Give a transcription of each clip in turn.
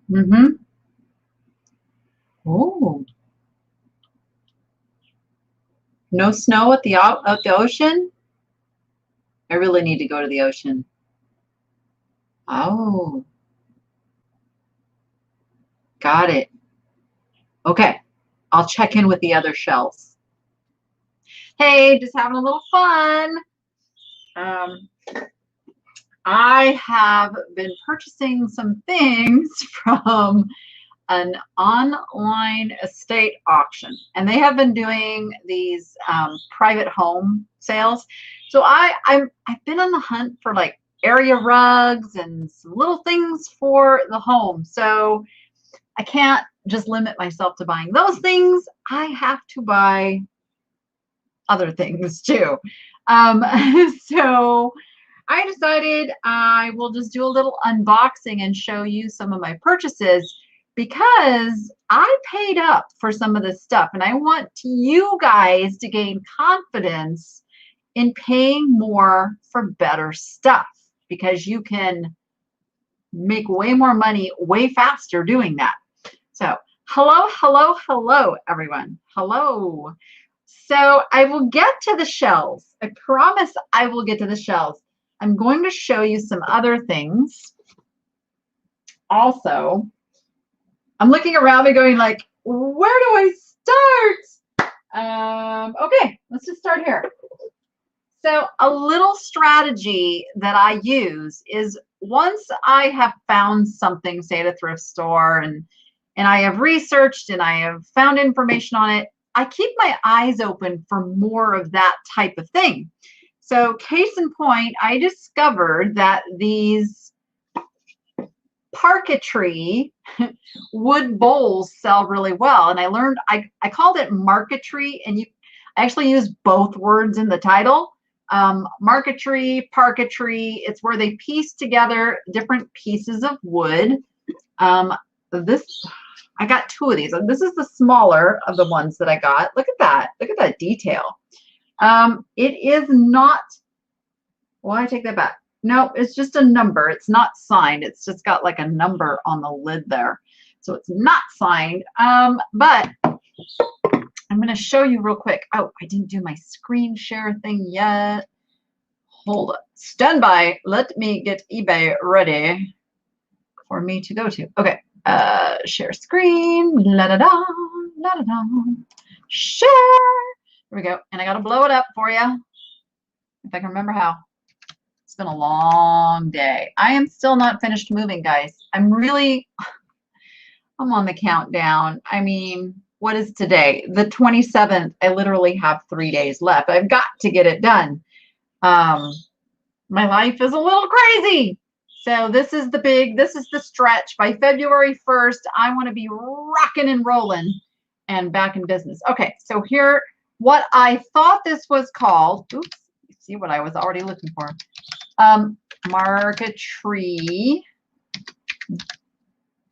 Mm-hmm. Oh, no snow at the ocean? I really need to go to the ocean. Oh, got it. Okay. I'll check in with the other shells. Hey, just having a little fun. Um, I have been purchasing some things from an online estate auction, and they have been doing these private home sales. So I've been on the hunt for like area rugs and some little things for the home. So I can't just limit myself to buying those things. I have to buy other things too. Um, so I decided I will just do a little unboxing and show you some of my purchases because I paid up for some of this stuff and I want you guys to gain confidence in paying more for better stuff because you can make way more money way faster doing that. So hello, hello, hello, everyone. Hello. So I will get to the shells. I promise I will get to the shells. I'm going to show you some other things. Also, I'm looking around and going like, where do I start? Okay, let's just start here. So a little strategy that I use is once I have found something, say at a thrift store, and I have researched and I have found information on it, I keep my eyes open for more of that type of thing. So case in point, I discovered that these parquetry wood bowls sell really well. And I learned, I called it marquetry, and I actually use both words in the title. Marquetry, parquetry, it's where they piece together different pieces of wood. I got two of these. And this is the smaller of the ones that I got. Look at that. Look at that detail. It is not, well, I take that back. No, it's just a number. It's not signed. It's just got like a number on the lid there. So it's not signed. But I'm going to show you real quick. Oh, I didn't do my screen share thing yet. Hold up. Stand by. Let me get eBay ready for me to go to. Okay. Share screen. La da da. La da da. Share. Here we go. And I got to blow it up for you if I can remember how. It's been a long day. I am still not finished moving, guys. I'm on the countdown. I mean, what is today? The 27th. I literally have 3 days left. I've got to get it done. My life is a little crazy. So this is the stretch. By February 1st, I want to be rocking and rolling and back in business. Okay, so here, what I thought this was called, oops, you see what I was already looking for. Marquetry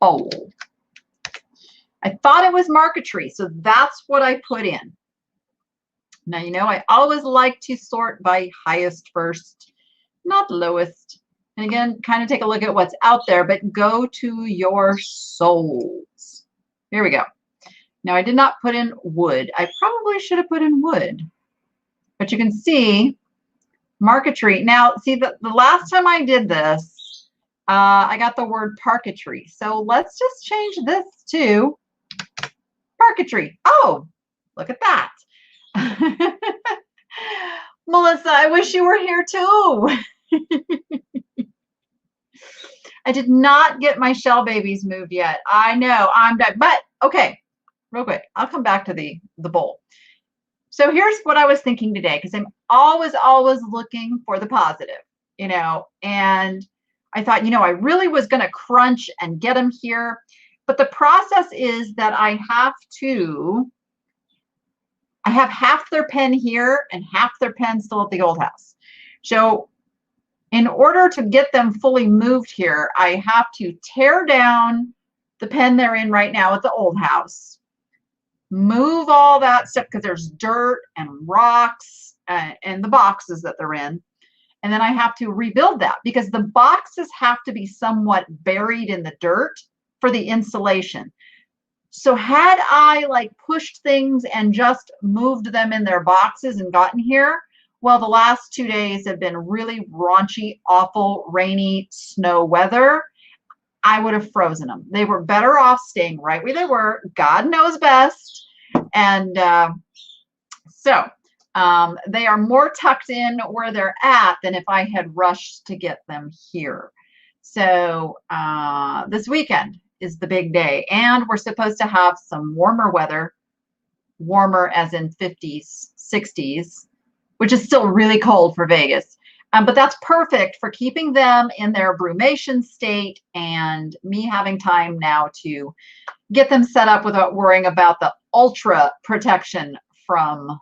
bowl. I thought it was marquetry, so that's what I put in. Now, you know, I always like to sort by highest first, not lowest. And again, kind of take a look at what's out there, but go to your souls. Here we go. Now, I did not put in wood. I probably should have put in wood. But you can see marquetry. Now, see, the last time I did this, I got the word parquetry. So let's just change this to parquetry. Oh, look at that. Melissa, I wish you were here too. I did not get my shell babies moved yet. I know, I'm done. But okay, real quick, I'll come back to the bowl. So here's what I was thinking today, because I'm always looking for the positive, you know, and I thought, you know, I really was going to crunch and get them here. But the process is that I have half their pen here and half their pen still at the old house. So in order to get them fully moved here, I have to tear down the pen they're in right now at the old house, move all that stuff because there's dirt and rocks and the boxes that they're in. And then I have to rebuild that because the boxes have to be somewhat buried in the dirt for the insulation. So had I like pushed things and just moved them in their boxes and gotten here, well, the last 2 days have been really raunchy, awful, rainy, snow weather. I would have frozen them. They were better off staying right where they were. God knows best. And so they are more tucked in where they're at than if I had rushed to get them here. So this weekend is the big day, and we're supposed to have some warmer weather, warmer as in 50s, 60s, which is still really cold for Vegas. But that's perfect for keeping them in their brumation state and me having time now to get them set up without worrying about the ultra protection from,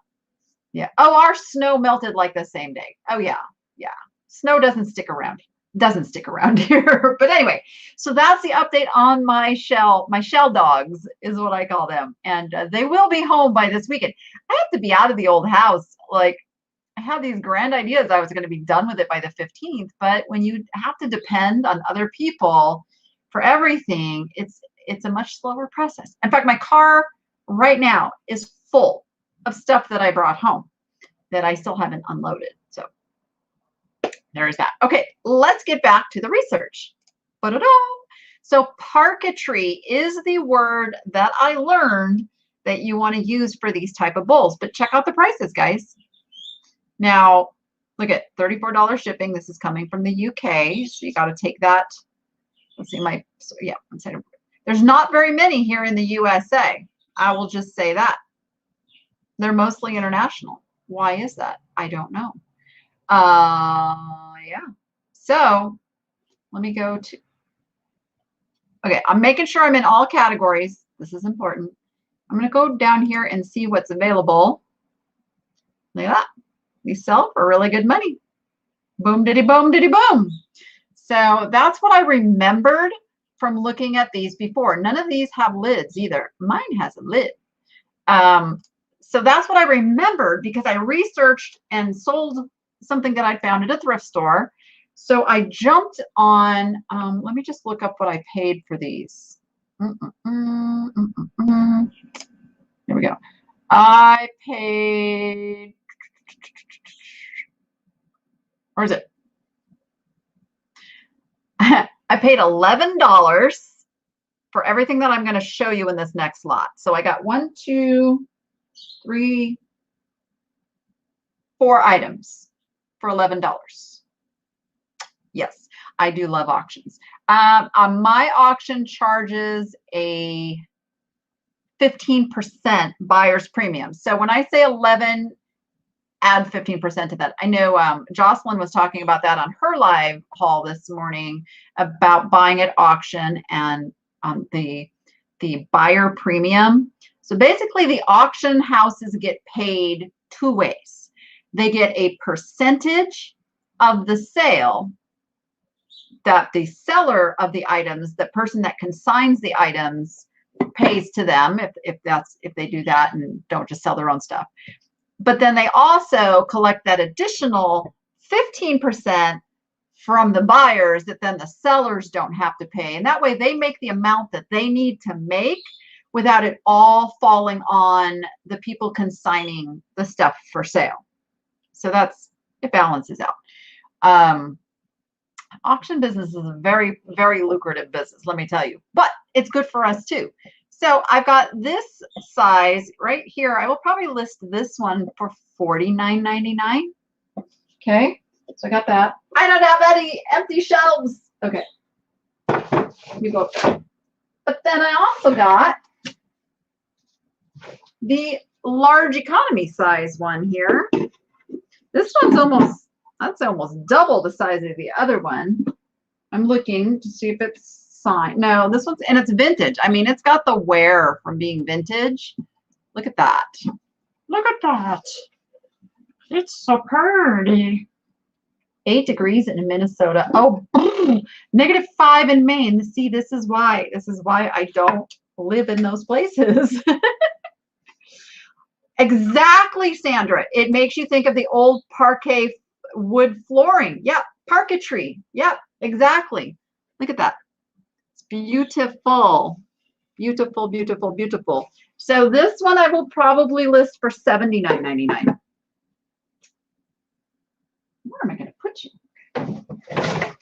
yeah. Oh, our snow melted like the same day. Oh yeah, yeah. Snow doesn't stick around here. But anyway, so that's the update on my shell dogs is what I call them. And they will be home by this weekend. I have to be out of the old house. Like, I had these grand ideas I was going to be done with it by the 15th, but when you have to depend on other people for everything, it's a much slower process. In fact, my car right now is full of stuff that I brought home that I still haven't unloaded. So there's that. Okay, let's get back to the research. Ba-da-da. So parquetry is the word that I learned that you want to use for these type of bowls, but check out the prices, guys. Now, look at $34 shipping. This is coming from the UK, so you got to take that. Let's see, there's not very many here in the USA. I will just say that. They're mostly international. Why is that? I don't know. Yeah. So let me go to, okay, I'm making sure I'm in all categories. This is important. I'm going to go down here and see what's available. Look at that. These sell for really good money. Boom, diddy, boom, diddy, boom. So that's what I remembered from looking at these before. None of these have lids either. Mine has a lid. So that's what I remembered because I researched and sold something that I found at a thrift store. So I jumped on, let me just look up what I paid for these. Here we go. I paid, where is it? I paid $11 for everything that I'm going to show you in this next lot. So I got 1, 2, 3, 4 items for $11. Yes, I do love auctions. My auction charges a 15% buyer's premium. So when I say 11, add 15% to that. I know Jocelyn was talking about that on her live haul this morning about buying at auction and the buyer premium. So basically the auction houses get paid 2 ways. They get a percentage of the sale that the seller of the items, the person that consigns the items, pays to them if they do that and don't just sell their own stuff. But then they also collect that additional 15% from the buyers that then the sellers don't have to pay. And that way they make the amount that they need to make without it all falling on the people consigning the stuff for sale. So it balances out. Auction business is a very, very lucrative business, let me tell you, but it's good for us too. So I've got this size right here. I will probably list this one for $49.99. Okay, so I got that. I don't have any empty shelves. Okay, you go up there. But then I also got the large economy size one here. This one's almost double the size of the other one. I'm looking to see if it's signed. No, this one's, and it's vintage. I mean, it's got the wear from being vintage. Look at that. Look at that. It's so pretty. 8 degrees in Minnesota. Oh, -5 in Maine. See, this is why I don't live in those places. Exactly, Sandra. It makes you think of the old parquet wood flooring. Yep, parquetry. Yep, exactly. Look at that. It's Beautiful. Beautiful, beautiful, beautiful. So this one I will probably list for $79.99. Where am I going to put you? And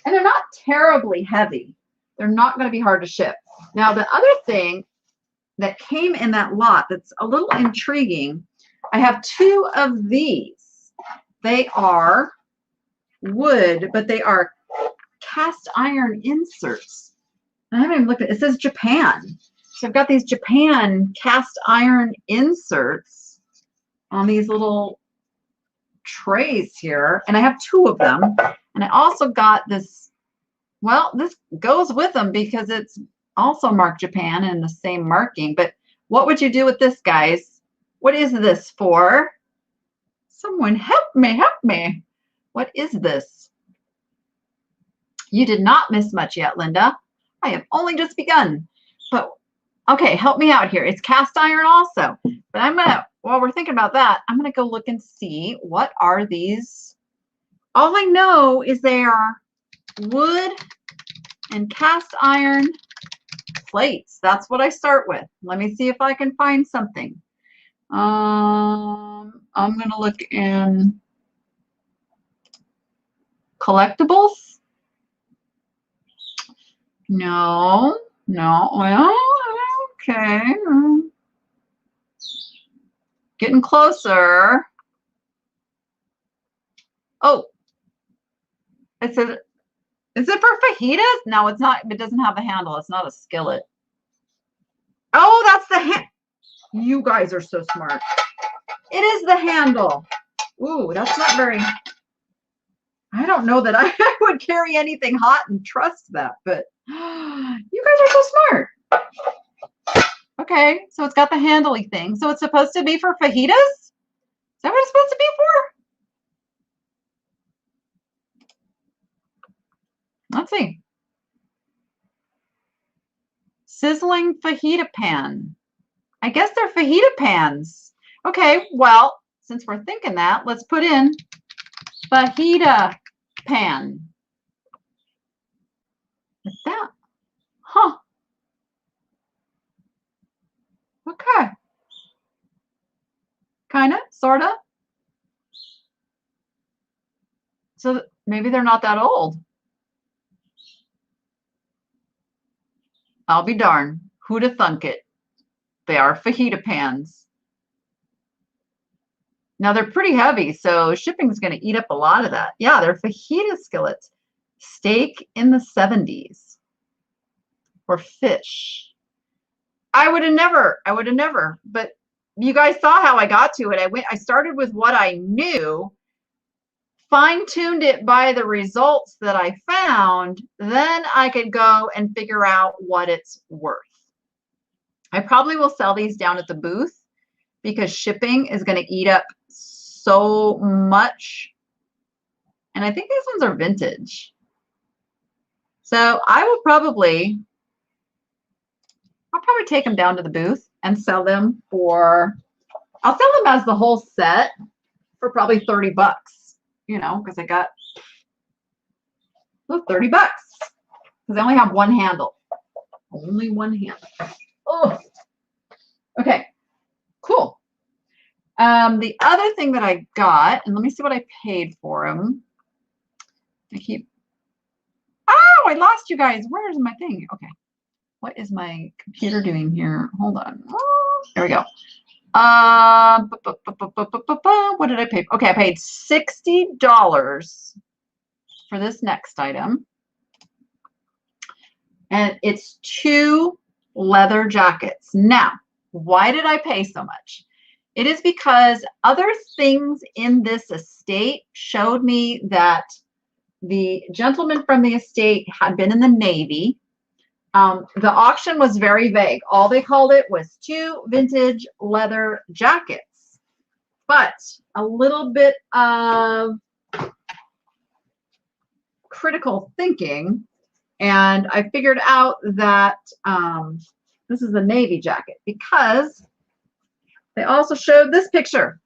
they're not terribly heavy. They're not going to be hard to ship. Now, the other thing that came in that lot that's a little intriguing, I have two of these. They are wood, but they are cast iron inserts. I haven't even looked at it. It says Japan. So I've got these Japan cast iron inserts on these little trays here, and I have two of them. And I also got this, well, this goes with them because it's also marked Japan and the same marking. But what would you do with this, guys? What is this for? Someone help me, help me. What is this? You did not miss much yet, Linda. I have only just begun. But okay, help me out here. It's cast iron also. But I'm gonna, while we're thinking about that, I'm gonna go look and see what are these. All I know is they are wood and cast iron plates. That's what I start with. Let me see if I can find something. I'm gonna look in collectibles. No, no. Well, okay. Getting closer. Oh, it says, is it for fajitas? No, it's not. It doesn't have a handle. It's not a skillet. Oh, that's the hand. You guys are so smart. It is the handle. Ooh, that's not very. I don't know that I would carry anything hot and trust that, but you guys are so smart. Okay, so it's got the handly thing. So it's supposed to be for fajitas? Is that what it's supposed to be for? Let's see. Sizzling fajita pan. I guess they're fajita pans. Okay, well, since we're thinking that, let's put in fajita pan. Like that. Huh. Okay. Kind of, sort of. So maybe they're not that old. I'll be darned. Who'd have thunk it? They are fajita pans. Now they're pretty heavy, so shipping is going to eat up a lot of that. Yeah, they're fajita skillets. Steak in the 70s. Or fish. I would have never, but you guys saw how I got to it. I started with what I knew, fine-tuned it by the results that I found, then I could go and figure out what it's worth. I probably will sell these down at the booth because shipping is going to eat up so much. And I think these ones are vintage. So I'll probably take them down to the booth and sell them for, I'll sell them as the whole set for probably 30 bucks, you know, because I got 30 bucks because I only have one handle. Only one handle. Oh, okay, cool. The other thing that I got, and let me see what I paid for them. Oh, I lost you guys. Where's my thing? Okay. What is my computer doing here? Hold on. Oh, there we go. What did I pay? Okay, I paid $60 for this next item. And it's 2 leather jackets. Now, why did I pay so much? It is because other things in this estate showed me that the gentleman from the estate had been in the Navy. The auction was very vague. All they called it was 2 vintage leather jackets. But a little bit of critical thinking, and I figured out that this is a Navy jacket because they also showed this picture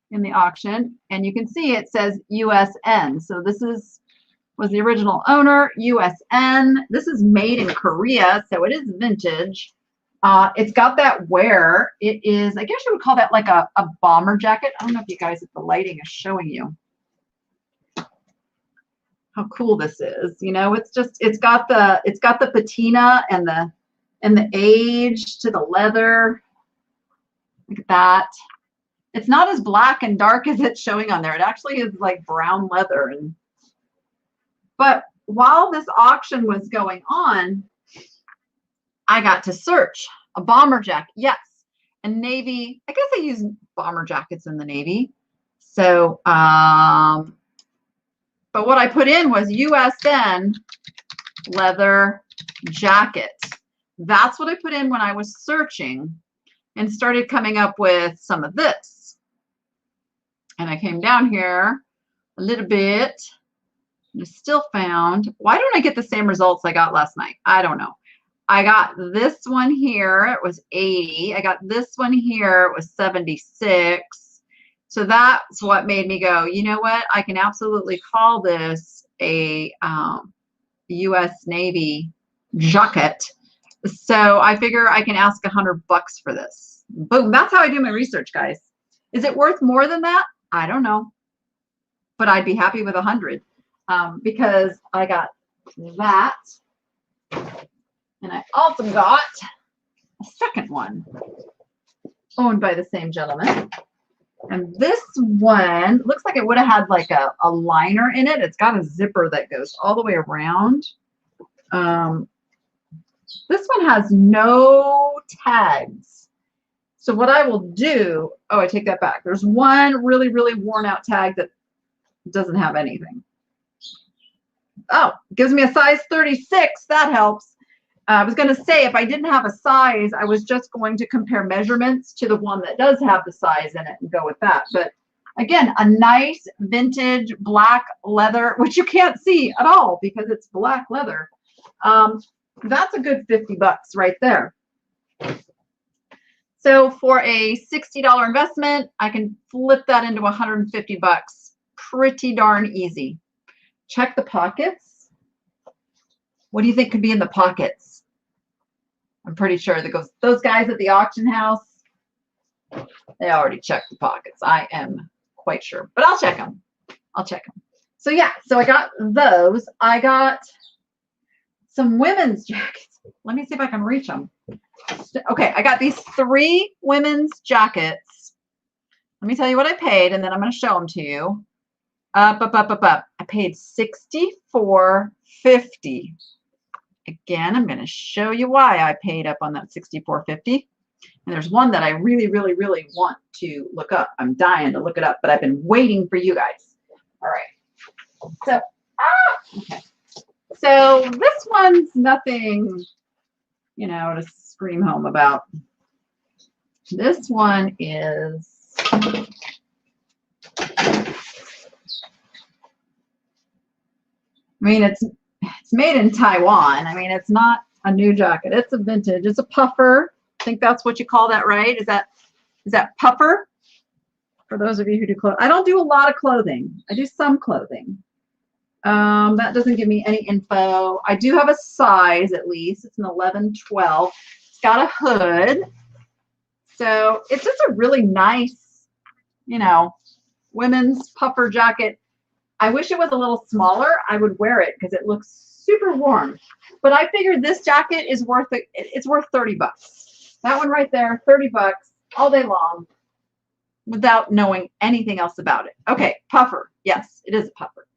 in the auction, and you can see it says USN. So this is was the original owner, USN. This is made in Korea, so it is vintage. It's got that wear. It is, I guess you would call that like a bomber jacket. I don't know if you guys, if the lighting is showing you how cool this is. You know, it's just, it's got the patina and the age to the leather. Look at that. It's not as black and dark as it's showing on there. It actually is like brown leather. But while this auction was going on, I got to search a bomber jacket. Yes, a Navy. I guess they use bomber jackets in the Navy. So, but what I put in was USN leather jacket. That's what I put in when I was searching and started coming up with some of this. And I came down here a little bit. I still found, why don't I get the same results I got last night? I don't know. I got this one here, it was 80. I got this one here, it was 76. So that's what made me go, you know what? I can absolutely call this a U.S. Navy jacket. So I figure I can ask $100 for this. Boom, that's how I do my research, guys. Is it worth more than that? I don't know. But I'd be happy with 100. Because I got that, and I also got a second one owned by the same gentleman. And this one looks like it would have had like a liner in it. It's got a zipper that goes all the way around. This one has no tags. So what I will do, oh, I take that back. There's one really, really worn out tag that doesn't have anything. Oh, gives me a size 36. That helps. I was going to say, if I didn't have a size, I was just going to compare measurements to the one that does have the size in it and go with that. But again, a nice vintage black leather, which you can't see at all because it's black leather. That's a good $50 right there. So for a $60 investment, I can flip that into $150. Pretty darn easy. Check the pockets. What do you think could be in the pockets? I'm pretty sure that those guys at the auction house, they already checked the pockets. I am quite sure, but I'll check them. I'll check them. So yeah, so I got those. I got some women's jackets. Let me see if I can reach them. Okay, I got these 3 women's jackets. Let me tell you what I paid, and then I'm going to show them to you. Up. I paid $64.50. Again, I'm going to show you why I paid up on that $64.50. And there's one that I really, really, really want to look up. I'm dying to look it up, but I've been waiting for you guys. All right. So, okay. So this one's nothing, you know, to scream home about. This one is I mean, it's made in Taiwan. I mean, it's not a new jacket. It's a vintage. It's a puffer. I think that's what you call that, right? Is that puffer? For those of you who do clothes. I don't do a lot of clothing. I do some clothing. That doesn't give me any info. I do have a size at least. It's an 11-12. It's got a hood. So it's just a really nice, you know, women's puffer jacket. I wish it was a little smaller. I would wear it because it looks super warm. But I figured this jacket is worth it. It's worth $30. That one right there, $30 all day long without knowing anything else about it. Okay, puffer. Yes, it is a puffer.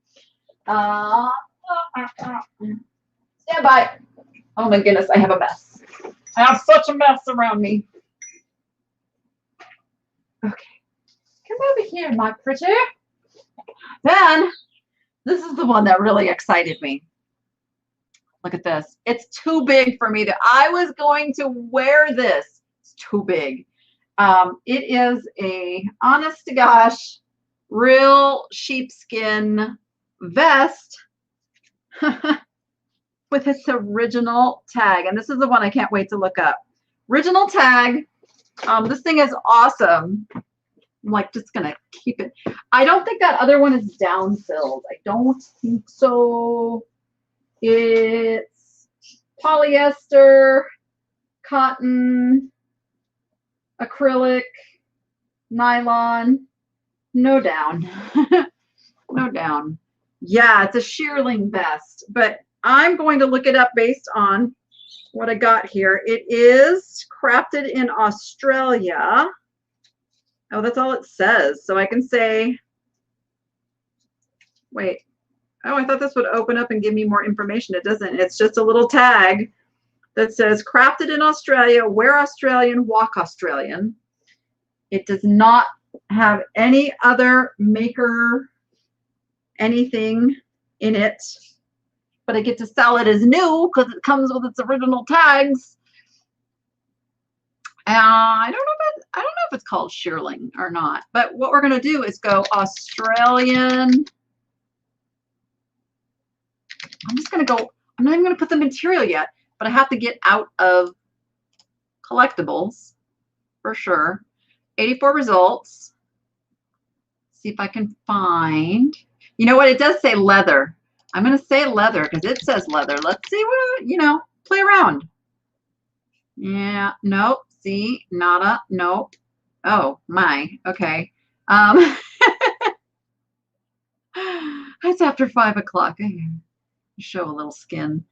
Stand by. Oh my goodness, I have a mess. I have such a mess around me. Okay, come over here, my pretty. Then, this is the one that really excited me. Look at this. It's too big for me. I was going to wear this. It's too big. It is a, honest to gosh, real sheepskin vest with its original tag. And this is the one I can't wait to look up. Original tag. This thing is awesome. I'm like just gonna keep it. I don't think that other one is down filled. I don't think so. It's polyester, cotton, acrylic, nylon, no down. No down. Yeah, it's a shearling vest, but I'm going to look it up based on what I got here. It is crafted in Australia. Oh, that's all it says. So I can say, wait. Oh, I thought this would open up and give me more information. It doesn't. It's just a little tag that says crafted in Australia, wear Australian, walk Australian. It does not have any other maker anything in it, but I get to sell it as new because it comes with its original tags. I don't know if it's called shearling or not, but what we're going to do is go Australian. I'm just going to go, I'm not even going to put the material yet, but I have to get out of collectibles for sure. 84 results. See if I can find, you know what? It does say leather. I'm going to say leather because it says leather. Let's see what, you know, play around. Yeah, nope. See, nada, nope. Oh my, okay. It's after 5 o'clock. I can show a little skin.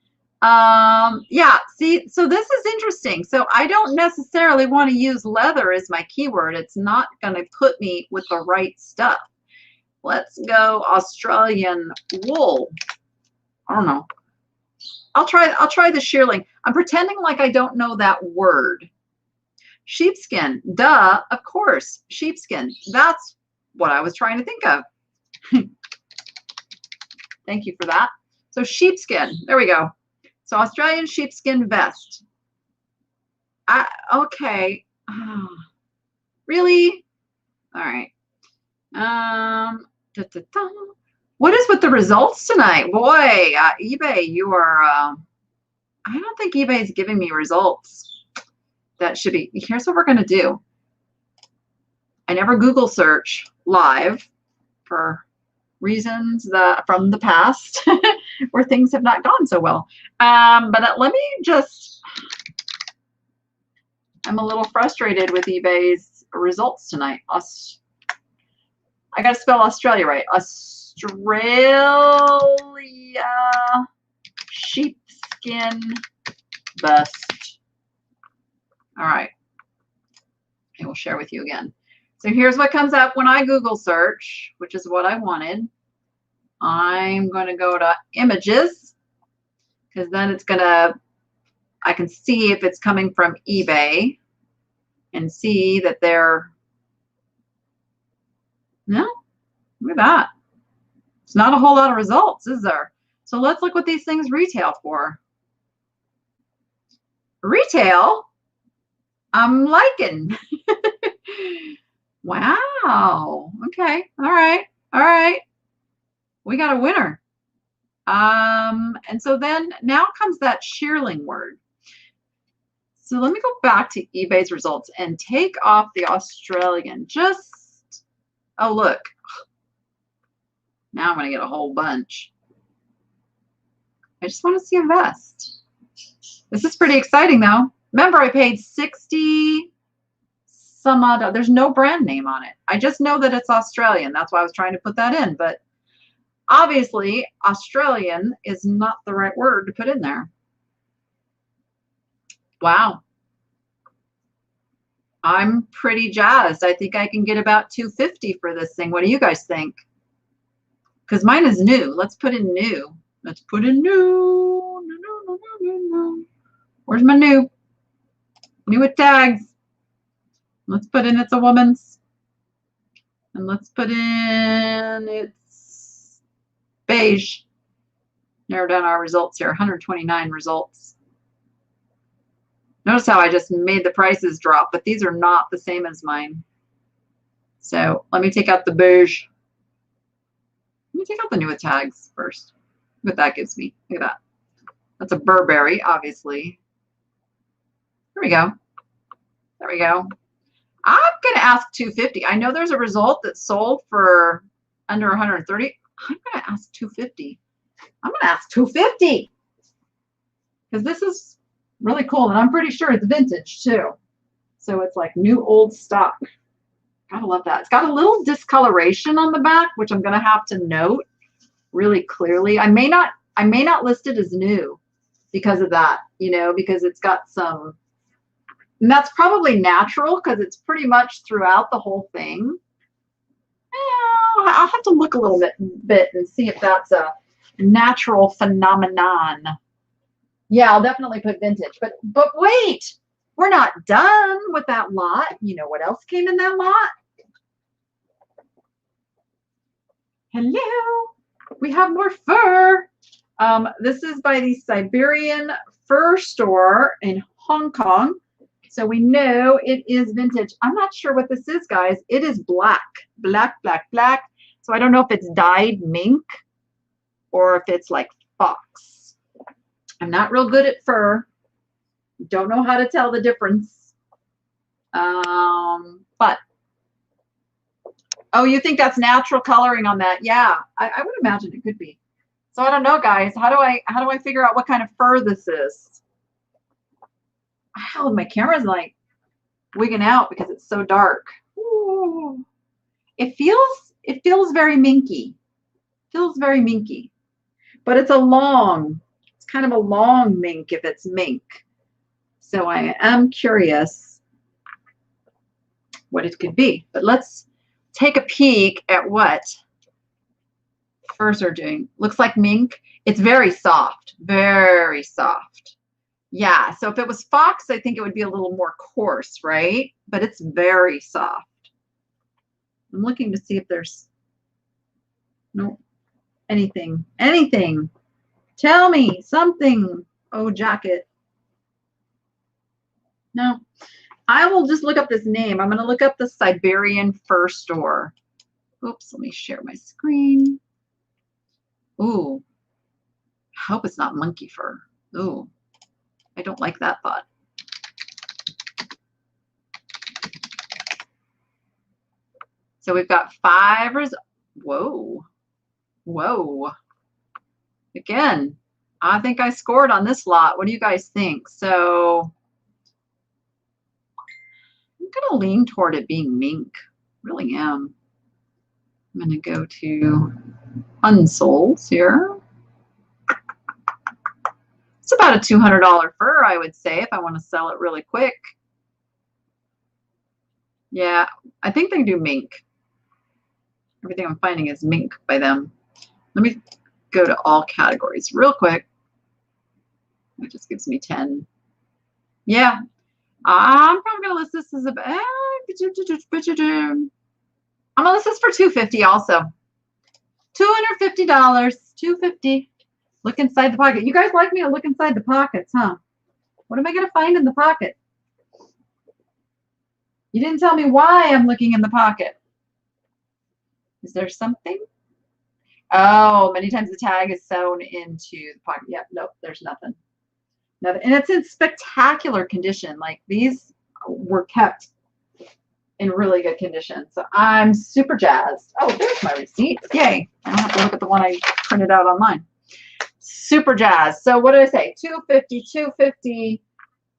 Yeah, see, so this is interesting. So I don't necessarily want to use leather as my keyword. It's not going to put me with the right stuff. Let's go Australian wool. I don't know. I'll try the shearling. I'm pretending like I don't know that word. Sheepskin. Duh, of course. Sheepskin. That's what I was trying to think of. Thank you for that. So sheepskin. There we go. So Australian sheepskin vest. Okay. Really? All right. What is with the results tonight? Boy, eBay, you are, I don't think eBay is giving me results. That should be, here's what we're going to do. I never Google search live for reasons that from the past where things have not gone so well. But let me just, I'm a little frustrated with eBay's results tonight. I got to spell Australia right. Australia sheepskin vest. All right. I will share with you again. So here's what comes up when I Google search, which is what I wanted. I'm going to go to images because then it's going to, I can see if it's coming from eBay and see that they're, no, look at that. It's not a whole lot of results, is there? So let's look what these things retail for. Retail, I'm liking. Wow. Okay. All right. All right. We got a winner. And so then now comes that shearling word. So let me go back to eBay's results and take off the Australian. Just, oh, look. Now I'm going to get a whole bunch. I just want to see a vest. This is pretty exciting, though. Remember, I paid 60 some odd. There's no brand name on it. I just know that it's Australian. That's why I was trying to put that in. But obviously, Australian is not the right word to put in there. Wow. I'm pretty jazzed. I think I can get about 250 for this thing. What do you guys think? Because mine is new. Let's put in new. Let's put in new. No. Where's my new? New with tags. Let's put in it's a woman's. And let's put in it's beige. Narrow down our results here. 129 results. Notice how I just made the prices drop, but these are not the same as mine. So let me take out the beige. Let me take out the new with tags first. Look what that gives me. Look at that. That's a Burberry, obviously. There we go. There we go. I'm going to ask 250. I know there's a result that sold for under 130. I'm going to ask 250. I'm going to ask 250 because this is really cool, and I'm pretty sure it's vintage too. So it's like new old stock. Gotta love that. It's got a little discoloration on the back, which I'm going to have to note really clearly. I may not list it as new because of that, you know, because it's got some, and that's probably natural because it's pretty much throughout the whole thing. I'll have to look a little bit and see if that's a natural phenomenon. Yeah, I'll definitely put vintage. But wait, we're not done with that lot. You know what else came in that lot? Hello, we have more fur. This is by the Siberian fur store in Hong Kong. So we know it is vintage. I'm not sure what this is, guys. It is black, black, black, black. So I don't know if it's dyed mink or if it's like fox. I'm not real good at fur. Don't know how to tell the difference. But, oh, you think that's natural coloring on that? Yeah, I would imagine it could be. So I don't know, guys. How do I figure out what kind of fur this is? Wow, my camera's like wigging out because it's so dark. Ooh. It feels very minky. Feels very minky. But it's kind of a long mink if it's mink. So I am curious what it could be. But let's take a peek at what furs are doing. Looks like mink. It's very soft, very soft. Yeah, so if it was fox, I think it would be a little more coarse, right? But it's very soft. I'm looking to see if there's anything. Tell me something. Oh, jacket. No, I will just look up this name. I'm going to look up the Siberian fur store. Oops, let me share my screen. Ooh, I hope it's not monkey fur. Ooh, I don't like that thought. So we've got 5 whoa. Again, I think I scored on this lot. What do you guys think? So I'm going to lean toward it being mink. Really am. I'm going to go to unsolds here. It's about a $200 fur, I would say, if I want to sell it really quick. Yeah, I think they do mink. Everything I'm finding is mink by them. Let me go to all categories real quick. It just gives me 10. Yeah, I'm probably going to list this as a... I'm going to list this for $250 also. $250. $250. Look inside the pocket. You guys like me to look inside the pockets, huh? What am I going to find in the pocket? You didn't tell me why I'm looking in the pocket. Is there something? Oh, many times the tag is sewn into the pocket. Yeah, nope, there's nothing. Nothing. And it's in spectacular condition. Like these were kept in really good condition. So I'm super jazzed. Oh, there's my receipt. Yay. I don't have to look at the one I printed out online. Super jazzed. So what did I say? $250, $250.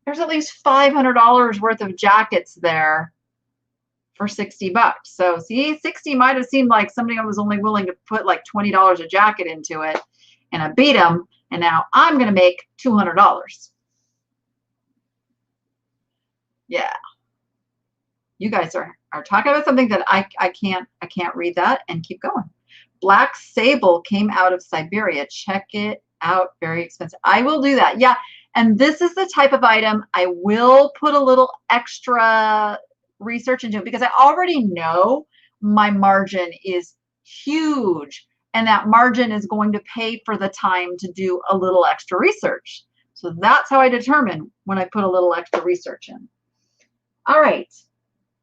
There's at least $500 worth of jackets there for 60 bucks. So see, 60 might have seemed like somebody was only willing to put like $20 a jacket into it, and I beat them, and now I'm going to make $200. Yeah. You guys are talking about something that I can't read that and keep going. Black sable came out of Siberia. Check it out. Very expensive. I will do that. Yeah. And this is the type of item I will put a little extra research into it because I already know my margin is huge, and that margin is going to pay for the time to do a little extra research. So that's how I determine when I put a little extra research in. All right,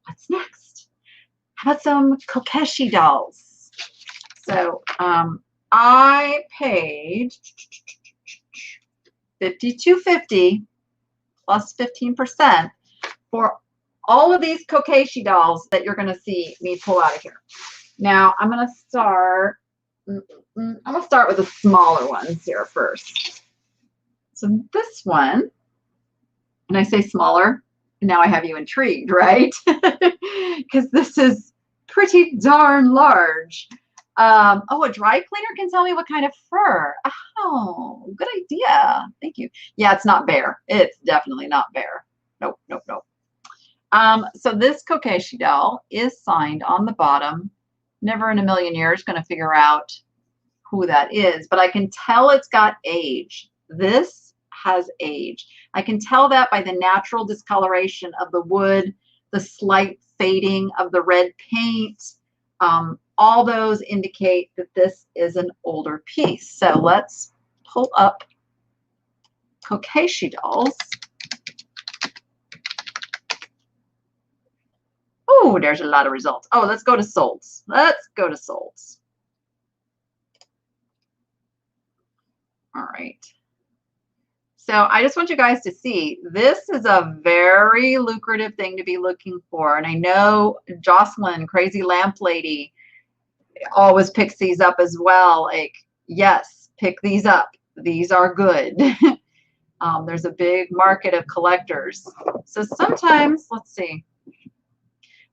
what's next? How about some Kokeshi dolls? So I paid $52.50 plus 15% for all of these Kokeshi dolls that you're going to see me pull out of here. Now I'm going to start with the smaller ones here first. So this one, and I say smaller, and now I have you intrigued, right? Because this is pretty darn large. Oh, a dry cleaner can tell me what kind of fur. Oh, good idea. Thank you. Yeah, it's not bear. It's definitely not bear. Nope, nope, nope. So this Kokeshi doll is signed on the bottom. Never in a million years going to figure out who that is, but I can tell it's got age. This has age. I can tell that by the natural discoloration of the wood, the slight fading of the red paint. All those indicate that this is an older piece. So let's pull up Kokeshi dolls. Oh, there's a lot of results. Oh, let's go to solds. Let's go to solds. All right. So I just want you guys to see, this is a very lucrative thing to be looking for. And I know Jocelyn, Crazy Lamp Lady, always picks these up as well. Like, yes, pick these up. These are good. There's a big market of collectors. So sometimes, let's see.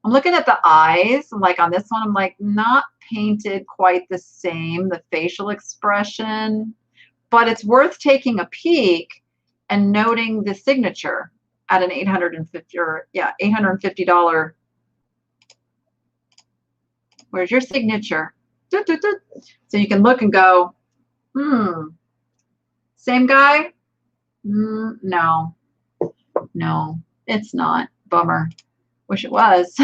I'm looking at the eyes. Like on this one, I'm like, not painted quite the same, the facial expression. But it's worth taking a peek and noting the signature at an $850. Where's your signature? So you can look and go, same guy? No, it's not. Bummer. Wish it was.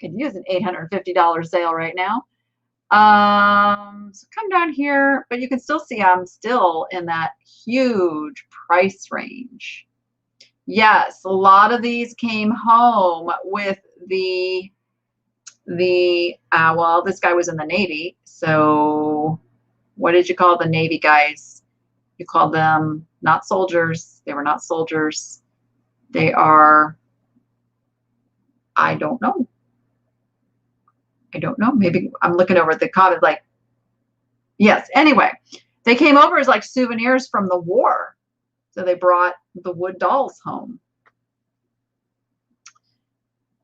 Could use an $850 sale right now. So come down here, but you can still see I'm still in that huge price range. Yes, a lot of these came home with well, this guy was in the Navy. So what did you call the Navy guys? You called them not soldiers. They were not soldiers. They are, I don't know. Maybe I'm looking over at the comments like, yes. Anyway, they came over as like souvenirs from the war. So they brought the wood dolls home.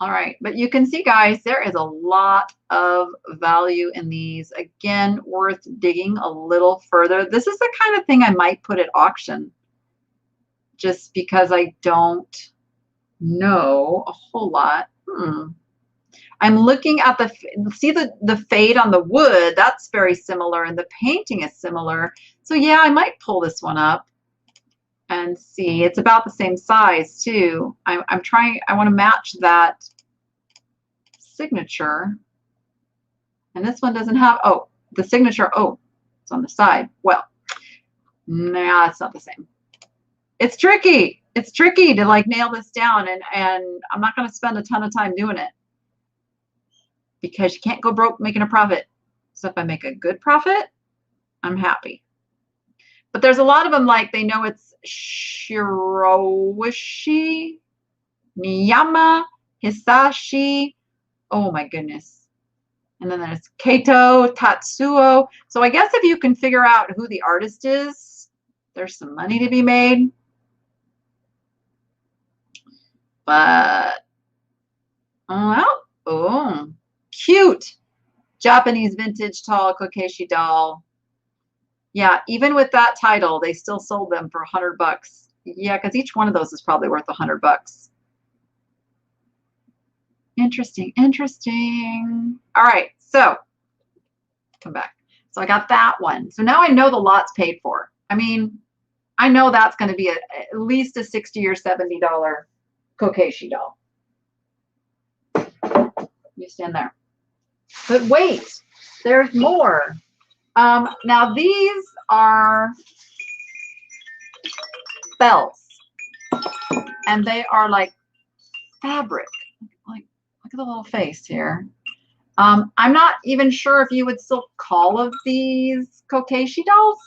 All right. But you can see, guys, there is a lot of value in these. Again, worth digging a little further. This is the kind of thing I might put at auction just because I don't know a whole lot. I'm looking at the fade on the wood. That's very similar, and the painting is similar. So yeah, I might pull this one up and see. It's about the same size too. I want to match that signature. And this one doesn't have, oh, the signature, oh, it's on the side. Well, nah, it's not the same. It's tricky. It's tricky to like nail this down, and I'm not going to spend a ton of time doing it, because you can't go broke making a profit. So if I make a good profit, I'm happy. But there's a lot of them, like they know it's Shirowishi, Niyama, Hisashi. Oh my goodness. And then there's Kato, Tatsuo. So I guess if you can figure out who the artist is, there's some money to be made. But, well, oh. Cute Japanese vintage tall Kokeshi doll. Yeah, even with that title, they still sold them for $100. Yeah, because each one of those is probably worth $100. Interesting, interesting. All right, so come back. So I got that one. So now I know the lot's paid for. I mean, I know that's going to be at least a $60 or $70 Kokeshi doll. You stand there. But wait, there's more. Now these are belts, and they are like fabric. Like, look at the little face here. I'm not even sure if you would still call of these Kokeshi dolls.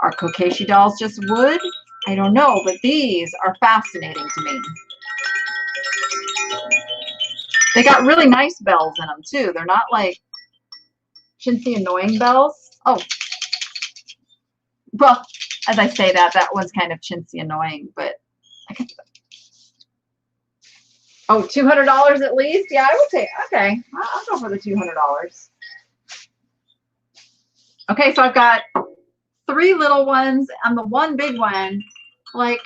Are Kokeshi dolls just wood? I don't know, but these are fascinating to me. They got really nice bells in them too. They're not like chintzy annoying bells. Oh, well, as I say that, that one's kind of chintzy annoying, but I guess. Oh, $200 at least? Yeah, I would say, okay, I'll go for the $200. Okay, so I've got 3 little ones and the one big one. Like,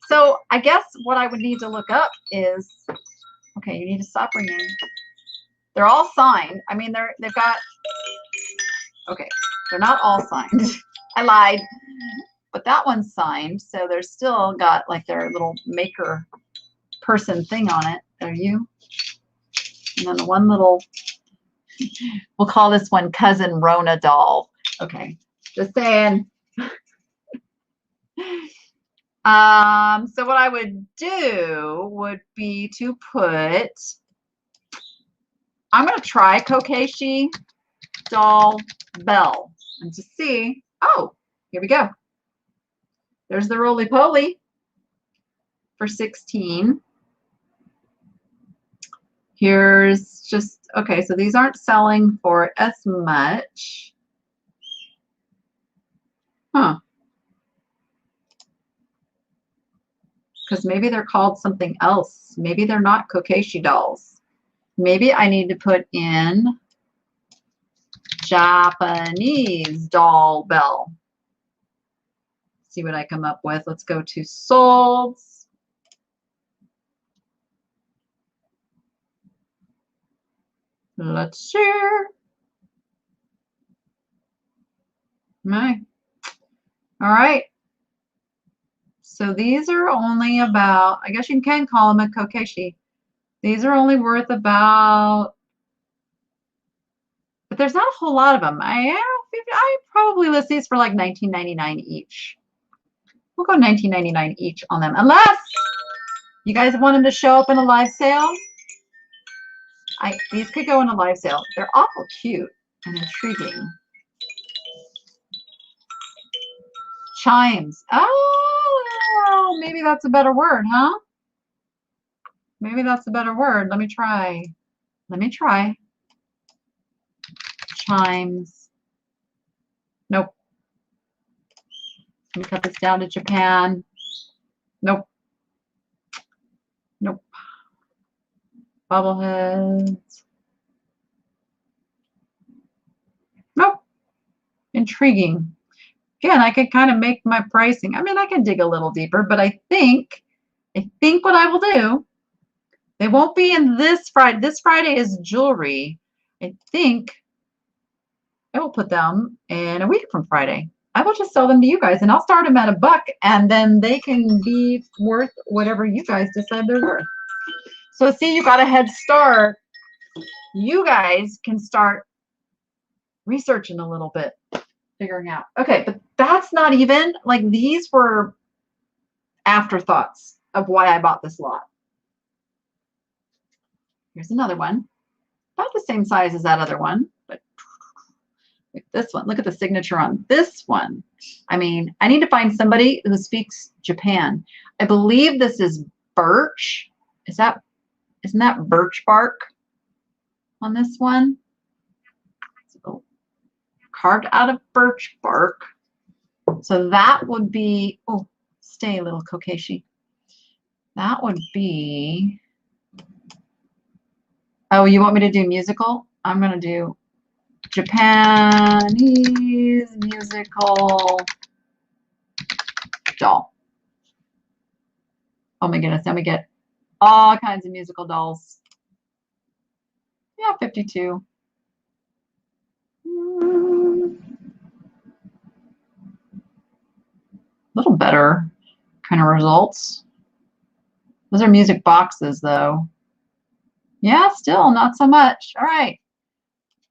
so I guess what I would need to look up is, okay, you need to stop ringing. They're all signed. I mean, they've got, okay, they're not all signed. I lied. But that one's signed, so they're still got like their little maker person thing on it. There you. And then the one little, we'll call this one Cousin Rona doll. Okay, just saying. So what I would do would be to put, I'm going to try Kokeshi doll bell and just see. Oh, here we go. There's the roly-poly for 16. Here's just, okay, so these aren't selling for as much. Huh. Because maybe they're called something else. Maybe they're not Kokeshi dolls. Maybe I need to put in Japanese doll bell. See what I come up with. Let's go to solds. Let's share. All right. So these are only about, I guess you can call them a Kokeshi. These are only worth about, but there's not a whole lot of them. I probably list these for like $19.99 each. We'll go $19.99 each on them, unless you guys want them to show up in a live sale. These could go in a live sale. They're awful cute and intriguing. Chimes. Oh, maybe that's a better word, huh? Maybe that's a better word. Let me try. Let me try. Chimes. Nope. Let me cut this down to Japan. Nope. Nope. Bobbleheads. Nope. Intriguing. Again, I could kind of make my pricing. I mean, I can dig a little deeper, but I think what I will do, they won't be in this Friday. This Friday is jewelry. I think I will put them in a week from Friday. I will just sell them to you guys, and I'll start them at $1, and then they can be worth whatever you guys decide they're worth. So see, you got a head start. You guys can start researching a little bit, figuring out. Okay, but that's not even, like, these were afterthoughts of why I bought this lot. Here's another one. About the same size as that other one, but like this one. Look at the signature on this one. I mean, I need to find somebody who speaks Japan. I believe this is birch. Isn't that birch bark on this one? So carved out of birch bark. So that would be, oh, stay a little Kokeshi. That would be, oh, you want me to do musical? I'm going to do Japanese musical doll. Oh my goodness, let me get all kinds of musical dolls. Yeah, 52. Little better kind of results. Those are music boxes though. Yeah, still not so much. All right.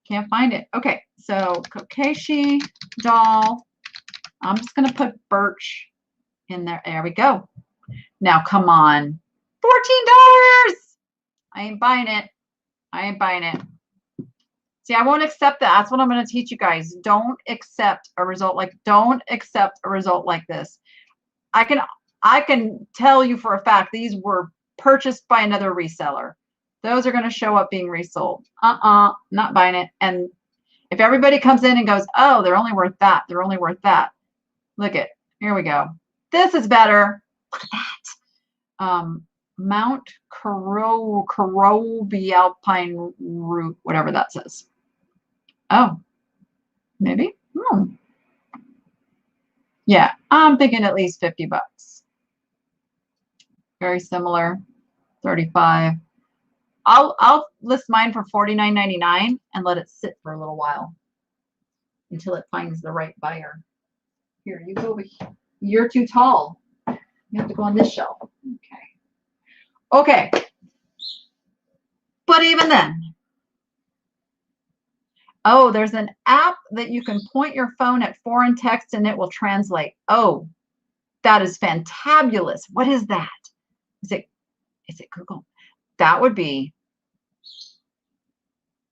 Can't find it. Okay, so Kokeshi doll. I'm just going to put birch in there. There we go. Now, come on. $14. I ain't buying it. I ain't buying it. See, I won't accept that. That's what I'm going to teach you guys. Don't accept a result like this. I can tell you for a fact these were purchased by another reseller. Those are going to show up being resold. Not buying it. And if everybody comes in and goes, oh, they're only worth that. They're only worth that. Look at, here we go. This is better. Look at that. Mount Karobi Alpine Root, whatever that says. Oh, maybe. Yeah, I'm thinking at least 50 bucks. Very similar, 35. I'll list mine for $49.99 and let it sit for a little while until it finds the right buyer. Here, you go over here. You're too tall. You have to go on this shelf. Okay. But even then, oh, there's an app that you can point your phone at foreign text and it will translate. Oh, that is fantabulous. What is that? Is it Google? That would be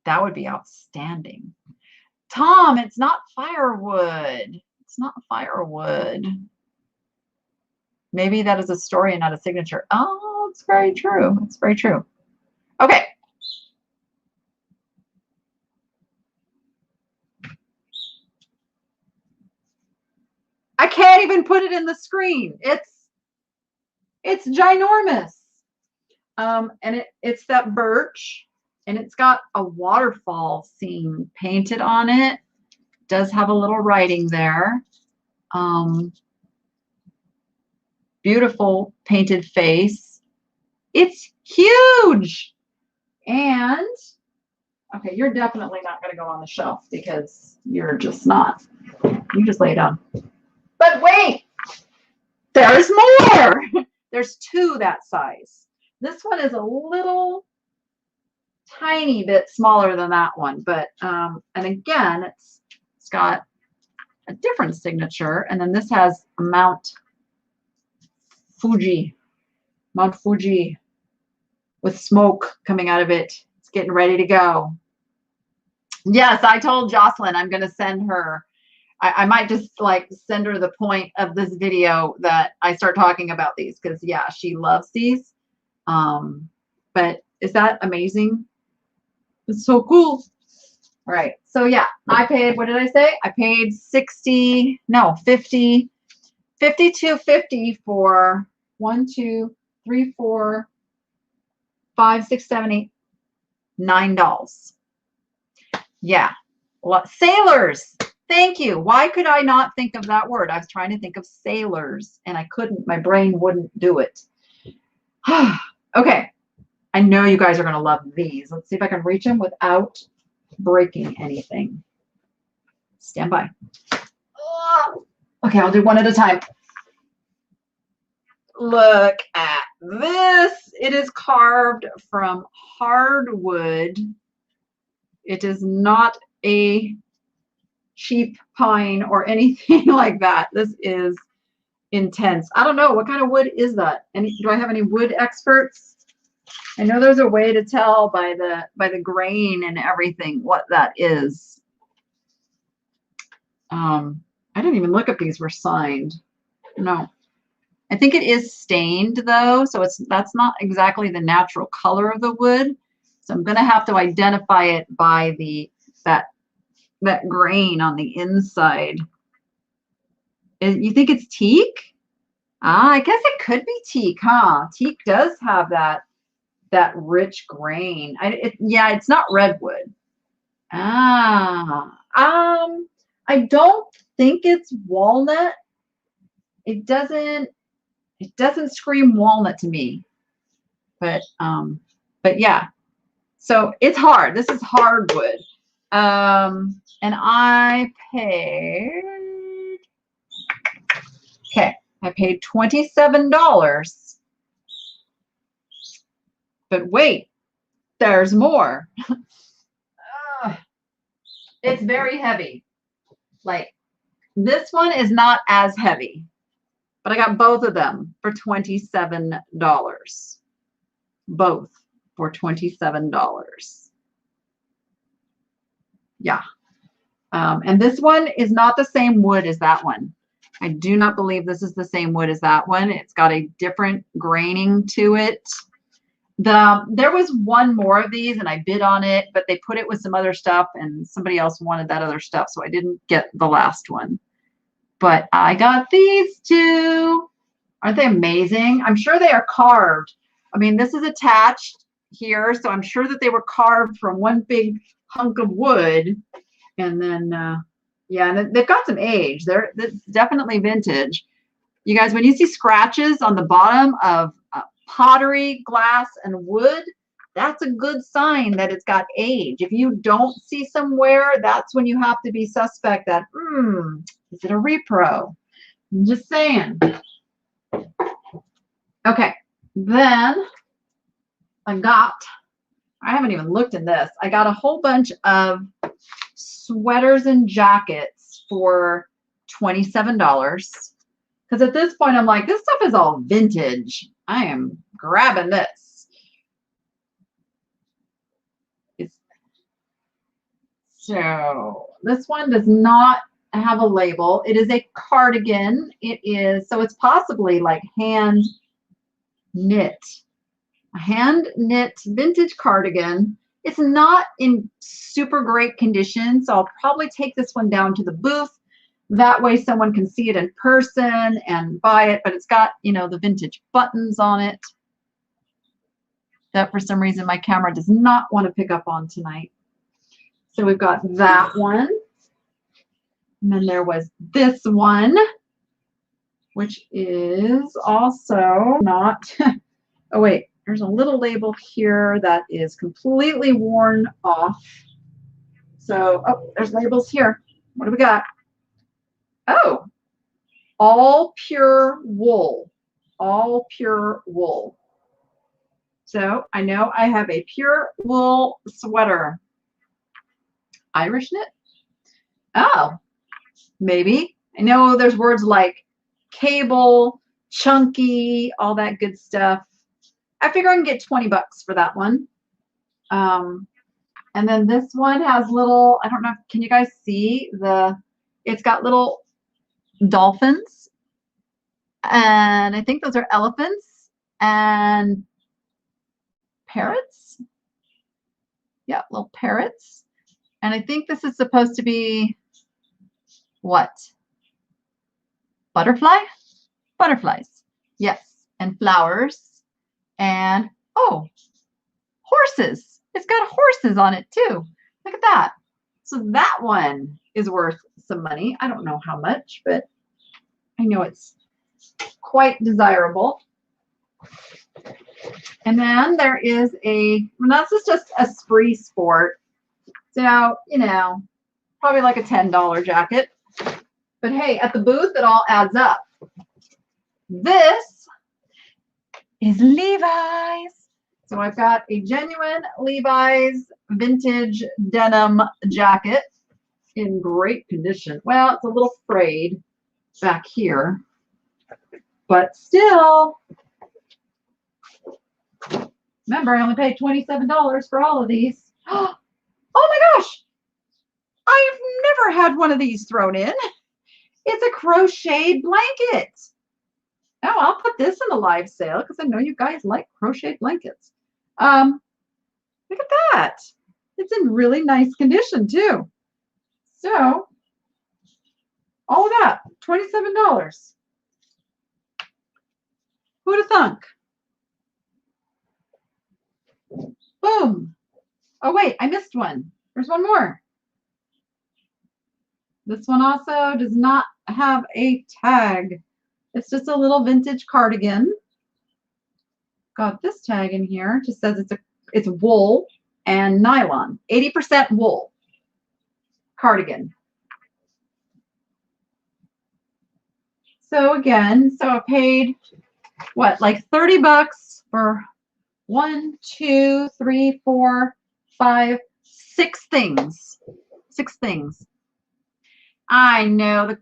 outstanding. Tom, it's not firewood. It's not firewood. Maybe that is a story and not a signature. Oh, it's very true. It's very true. Okay. I can't even put it in the screen. It's ginormous. And it's that birch, and it's got a waterfall scene painted on it. It does have a little writing there. Beautiful painted face. It's huge. And okay, you're definitely not going to go on the shelf because you're just not. You just lay down. But wait, there's more. There's two that size. This one is a little tiny bit smaller than that one, but and again, it's got a different signature, and then this has a Mount Fuji with smoke coming out of it. It's getting ready to go. Yes, I told Jocelyn I'm going to send her. I might just like send her the point of this video that I start talking about these, because yeah, she loves these. But is that amazing? It's so cool. All right. So yeah, I paid, what did I say? I paid 52.50 for 1, 2, 3, 4, 5, 6, 7, 8, $9. Yeah. Sailors. Thank you. Why could I not think of that word? I was trying to think of sailors and I couldn't. My brain wouldn't do it. Okay. I know you guys are going to love these. Let's see if I can reach them without breaking anything. Stand by. Okay, I'll do one at a time. Look at this. It is carved from hardwood. It is not a cheap pine or anything like that. This is intense. I don't know. What kind of wood is that? Do I have any wood experts? I know there's a way to tell by the grain and everything what that is. I didn't even look if these were signed. No. I think it is stained though, so that's not exactly the natural color of the wood. So I'm going to have to identify it by that grain on the inside. You think it's teak? I guess it could be teak, huh? Teak does have that rich grain. Yeah, it's not redwood. I don't think it's walnut. It doesn't scream walnut to me. But yeah. So it's hard. This is hardwood. And I paid, okay, I paid $27. But wait, there's more. It's very heavy. Like, this one is not as heavy, but I got both of them for $27. Both for $27. Yeah. And this one is not the same wood as that one. I do not believe this is the same wood as that one. It's got a different graining to it. There was one more of these and I bid on it, but they put it with some other stuff and somebody else wanted that other stuff. So I didn't get the last one, but I got these two. Aren't they amazing? I'm sure they are carved. I mean, this is attached here, so I'm sure that they were carved from one big hunk of wood. And then, yeah, and they've got some age. They're definitely vintage. You guys, when you see scratches on the bottom of pottery, glass, and wood, that's a good sign that it's got age. If you don't see somewhere, that's when you have to be suspect that, is it a repro? I'm just saying. Okay, then I haven't even looked in this. I got a whole bunch of sweaters and jackets for $27. Because at this point, I'm like, this stuff is all vintage. I am grabbing this. So this one does not have a label. It is a cardigan. It is, so it's possibly like hand knit. A hand knit vintage cardigan. It's not in super great condition, so I'll probably take this one down to the booth. That way someone can see it in person and buy it, but it's got, you know, the vintage buttons on it that for some reason my camera does not want to pick up on tonight. So we've got that one. And then there was this one, which is also not, oh wait, there's a little label here that is completely worn off. So, oh, there's labels here. What do we got? Oh, all pure wool. All pure wool. So I know I have a pure wool sweater. Irish knit? Oh, maybe. I know there's words like cable, chunky, all that good stuff. I figure I can get 20 bucks for that one. And then this one has little, I don't know, can you guys see it's got little dolphins, and I think those are elephants and parrots. Yeah, little parrots. And I think this is supposed to be what? Butterfly? Butterflies. Yes. And flowers. And, oh, horses. It's got horses on it too. Look at that. So that one is worth some money. I don't know how much, but I know it's quite desirable. And then there is well, this is just a spree sport. So, you know, probably like a $10 jacket. But hey, at the booth, it all adds up. This is Levi's. So I've got a genuine Levi's vintage denim jacket in great condition. Well, it's a little frayed back here, but still, remember, I only paid $27 for all of these. Oh my gosh, I've never had one of these thrown in. It's a crocheted blanket. Oh, I'll put this in a live sale because I know you guys like crocheted blankets. Look at that. It's in really nice condition too. So, all of that, $27. Who'd have thunk? Boom. Oh wait, I missed one. There's one more. This one also does not have a tag. It's just a little vintage cardigan. Got this tag in here. Just says it's wool and nylon. 80% wool cardigan. So again, so I paid what, like 30 bucks for 1, 2, 3, 4, 5, 6 things. 6 things. I know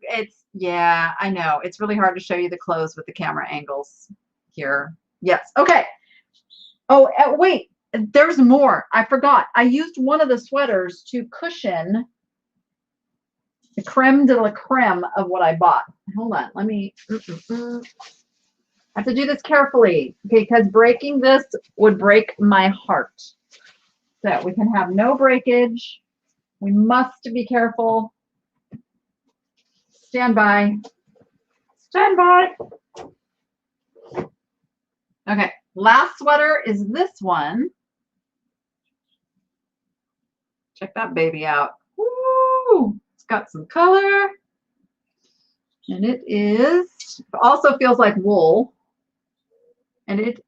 yeah, I know. It's really hard to show you the clothes with the camera angles here. Yes. Okay. Oh, wait, there's more. I forgot. I used one of the sweaters to cushion the creme de la creme of what I bought. Hold on. Let me. I have to do this carefully because breaking this would break my heart. So we can have no breakage. We must be careful. Stand by. Stand by. Okay, last sweater is this one. Check that baby out. Woo! It's got some color. And it also feels like wool. And it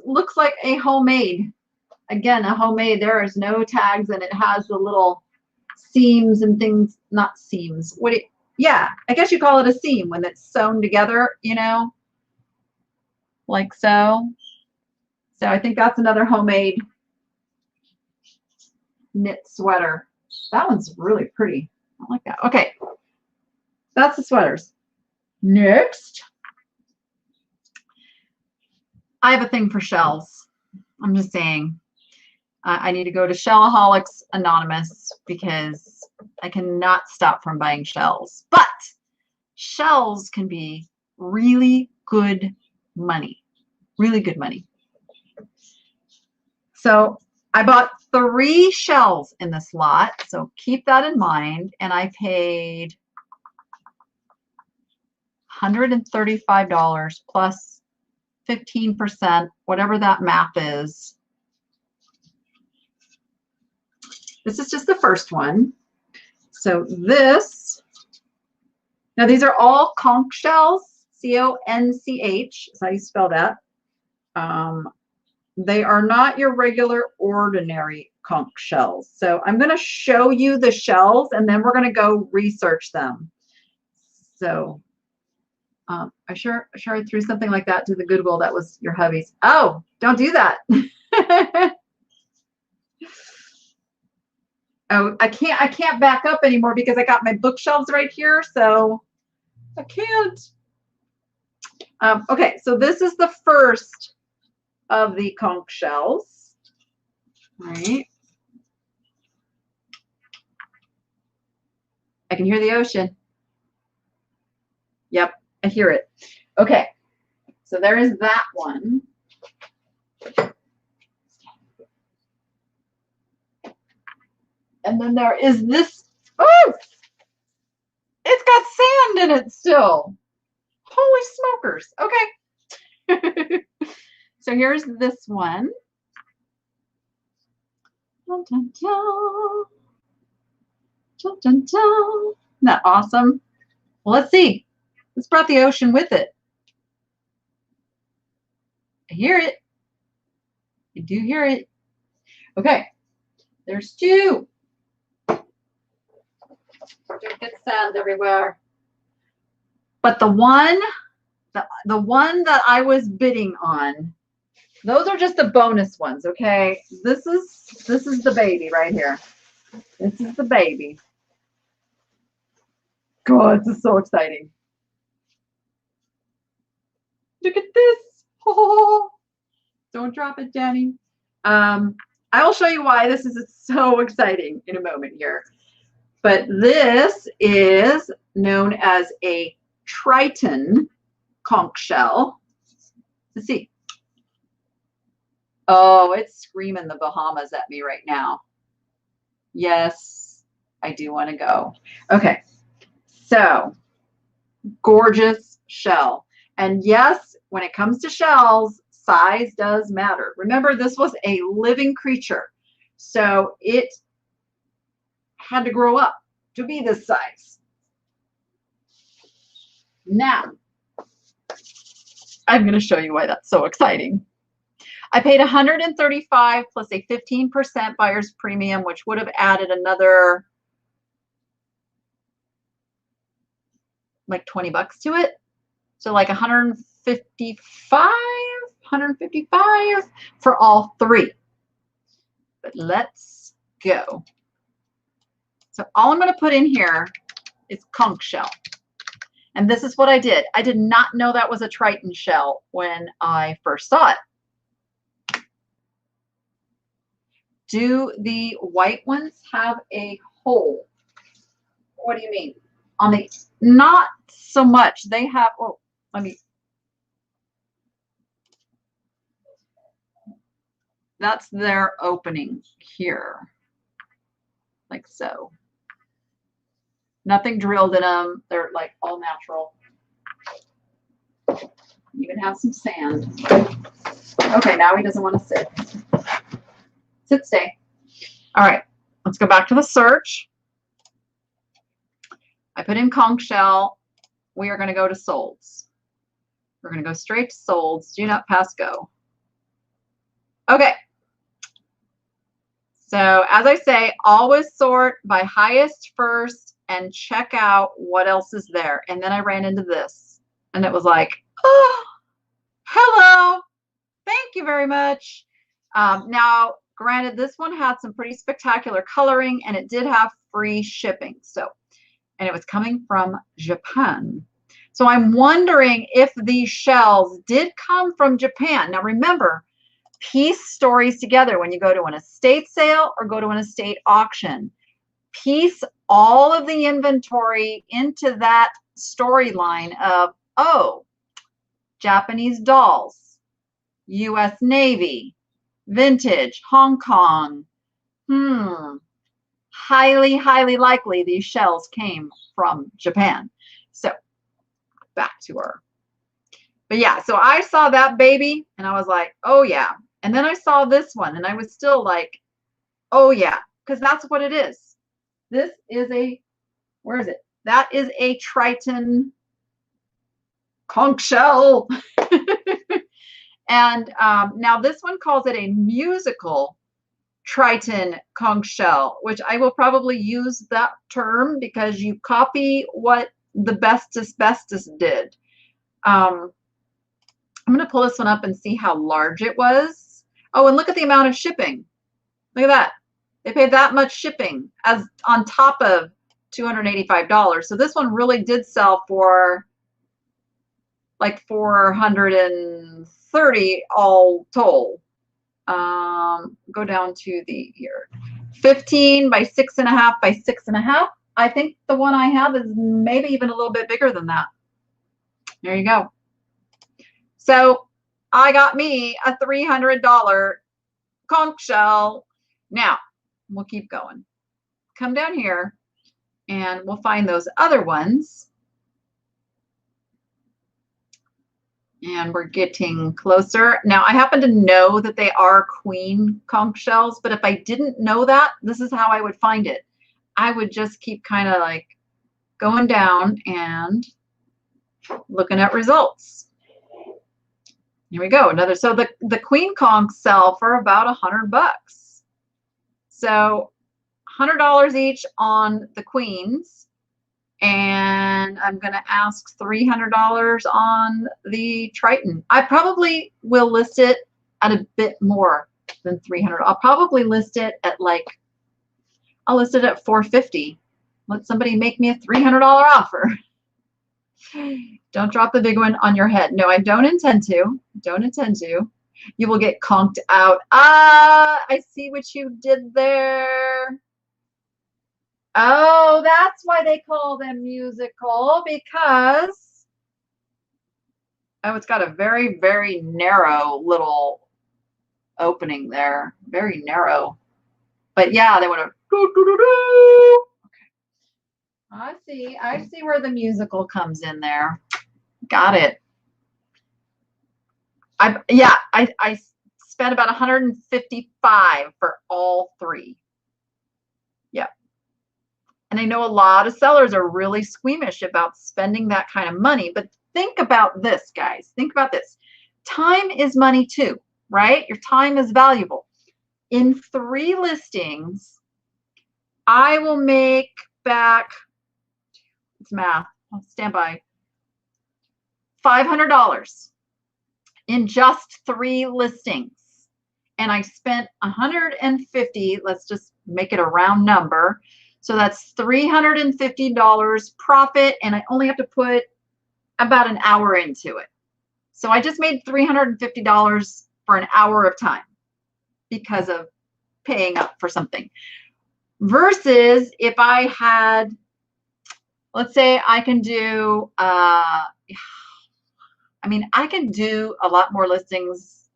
looks like a homemade. Again, a homemade. There is no tags, and it has the little seams and things. Not seams. Yeah, I guess you call it a seam when it's sewn together, you know, like so. So I think that's another homemade knit sweater. That one's really pretty. I like that. Okay, that's the sweaters. Next, I have a thing for shells. I'm just saying. I need to go to Shellaholics Anonymous because I cannot stop from buying shells. But shells can be really good money. Really good money. So I bought 3 shells in this lot. So keep that in mind. And I paid $135 plus 15%, whatever that math is. This is just the first one. So this, now these are all conch shells, C-O-N-C-H, is how you spell that. They are not your regular ordinary conch shells. So I'm going to show you the shells and then we're going to go research them. So I sure I threw something like that to the Goodwill. That was your hubby's. Oh, don't do that. Oh, I can't back up anymore because I got my bookshelves right here, so I can't. Okay, so this is the first of the conch shells, right? I can hear the ocean. Yep, I hear it. Okay, so there is that one. And then there is this. Oh, it's got sand in it still. Holy smokers. Okay. So here's this one. Dun, dun, dun. Dun, dun, dun. Isn't that awesome? Well, let's see. This brought the ocean with it. I hear it. I do hear it. Okay. There's 2. Don't get sand everywhere. But the one that I was bidding on, those are just the bonus ones, okay? This is the baby right here. This is the baby. God, this is so exciting. Look at this. Oh, don't drop it, Danny. I will show you why this is so exciting in a moment here. But this is known as a Triton conch shell. Let's see. Oh, it's screaming the Bahamas at me right now. Yes, I do want to go. Okay, so gorgeous shell. And yes, when it comes to shells, size does matter. Remember, this was a living creature. So it had to grow up to be this size. Now, I'm going to show you why that's so exciting. I paid $135 plus a 15% buyer's premium, which would have added another like 20 bucks to it. So like 155 for all 3. But let's go. So all I'm going to put in here is conch shell. And this is what I did. I did not know that was a Triton shell when I first saw it. Do the white ones have a hole? What do you mean? On the, not so much. They have, oh, let me, That's their opening here, like so. Nothing drilled in them. They're like all natural. Even have some sand. Okay, now he doesn't want to sit. Sit, stay. All right, let's go back to the search. I put in conch shell. We are going to go to solds. We're going to go straight to solds. Do not pass go. Okay. So as I say, always sort by highest first and check out what else is there. And then I ran into this and it was like, oh, hello. Thank you very much. Now, granted, this one had some pretty spectacular coloring and it did have free shipping. So, and it was coming from Japan. So I'm wondering if these shells did come from Japan. Now remember, piece stories together when you go to an estate sale or go to an estate auction. Piece all of the inventory into that storyline of, oh, Japanese dolls, US Navy, vintage, Hong Kong. Highly, highly likely these shells came from Japan. So back to her. But yeah, so I saw that baby and I was like, oh yeah. And then I saw this one and I was still like, oh yeah, because that's what it is. This is a, where is it? That is a Triton conch shell. And now this one calls it a musical Triton conch shell, which I will probably use that term because you copy what the bestest did. I'm going to pull this one up and see how large it was. Oh, and look at the amount of shipping. Look at that. They paid that much shipping as on top of $285. So this one really did sell for like $430 all told. Go down to the here. 15 by 6.5 by 6.5. I think the one I have is maybe even a little bit bigger than that. There you go. So I got me a $300 conch shell. Now we'll keep going. Come down here and we'll find those other ones. And we're getting closer. Now I happen to know that they are queen conch shells, but if I didn't know that, this is how I would find it. I would just keep kind of like going down and looking at results. Here we go. Another. So the queen conch sell for about $100. So $100 each on the queens. And I'm going to ask $300 on the Triton. I probably will list it at a bit more than $300. I'll probably list it at like, I'll list it at $450. Let somebody make me a $300 offer. Don't drop the big one on your head. No, I don't intend to. Don't intend to. You will get conked out. Ah, I see what you did there. Oh, that's why they call them musical, because, oh, it's got a very, very narrow little opening there. Very narrow. But yeah, they want to do, do, do, do. Okay. I see where the musical comes in there. Got it. I spent about $155 for all three. Yep. And I know a lot of sellers are really squeamish about spending that kind of money, but think about this, guys. Think about this. Time is money too, right? Your time is valuable. In 3 listings, I will make back, it's math, I'll stand by, $500 in just 3 listings. And I spent $150, let's just make it a round number. So that's $350 profit, and I only have to put about an hour into it. So I just made $350 for an hour of time because of paying up for something. Versus if I had, let's say I can do, I mean, I can do a lot more listings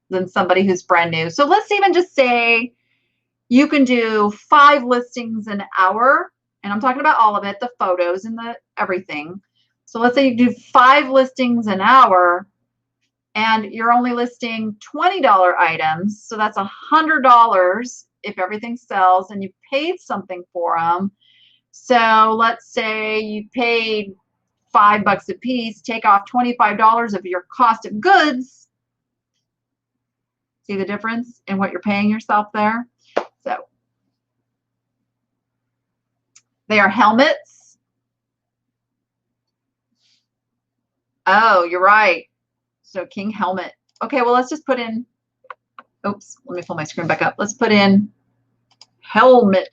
than somebody who's brand new. So let's even just say you can do 5 listings an hour. And I'm talking about all of it, the photos and the everything. So let's say you do 5 listings an hour and you're only listing $20 items. So that's $100 if everything sells and you paid something for them. So let's say you paid $5 a piece, take off $25 of your cost of goods. See the difference in what you're paying yourself there? So they are helmets. Oh, you're right. So king helmet. Okay, well, let's just put in, oops, let me pull my screen back up. Let's put in helmet.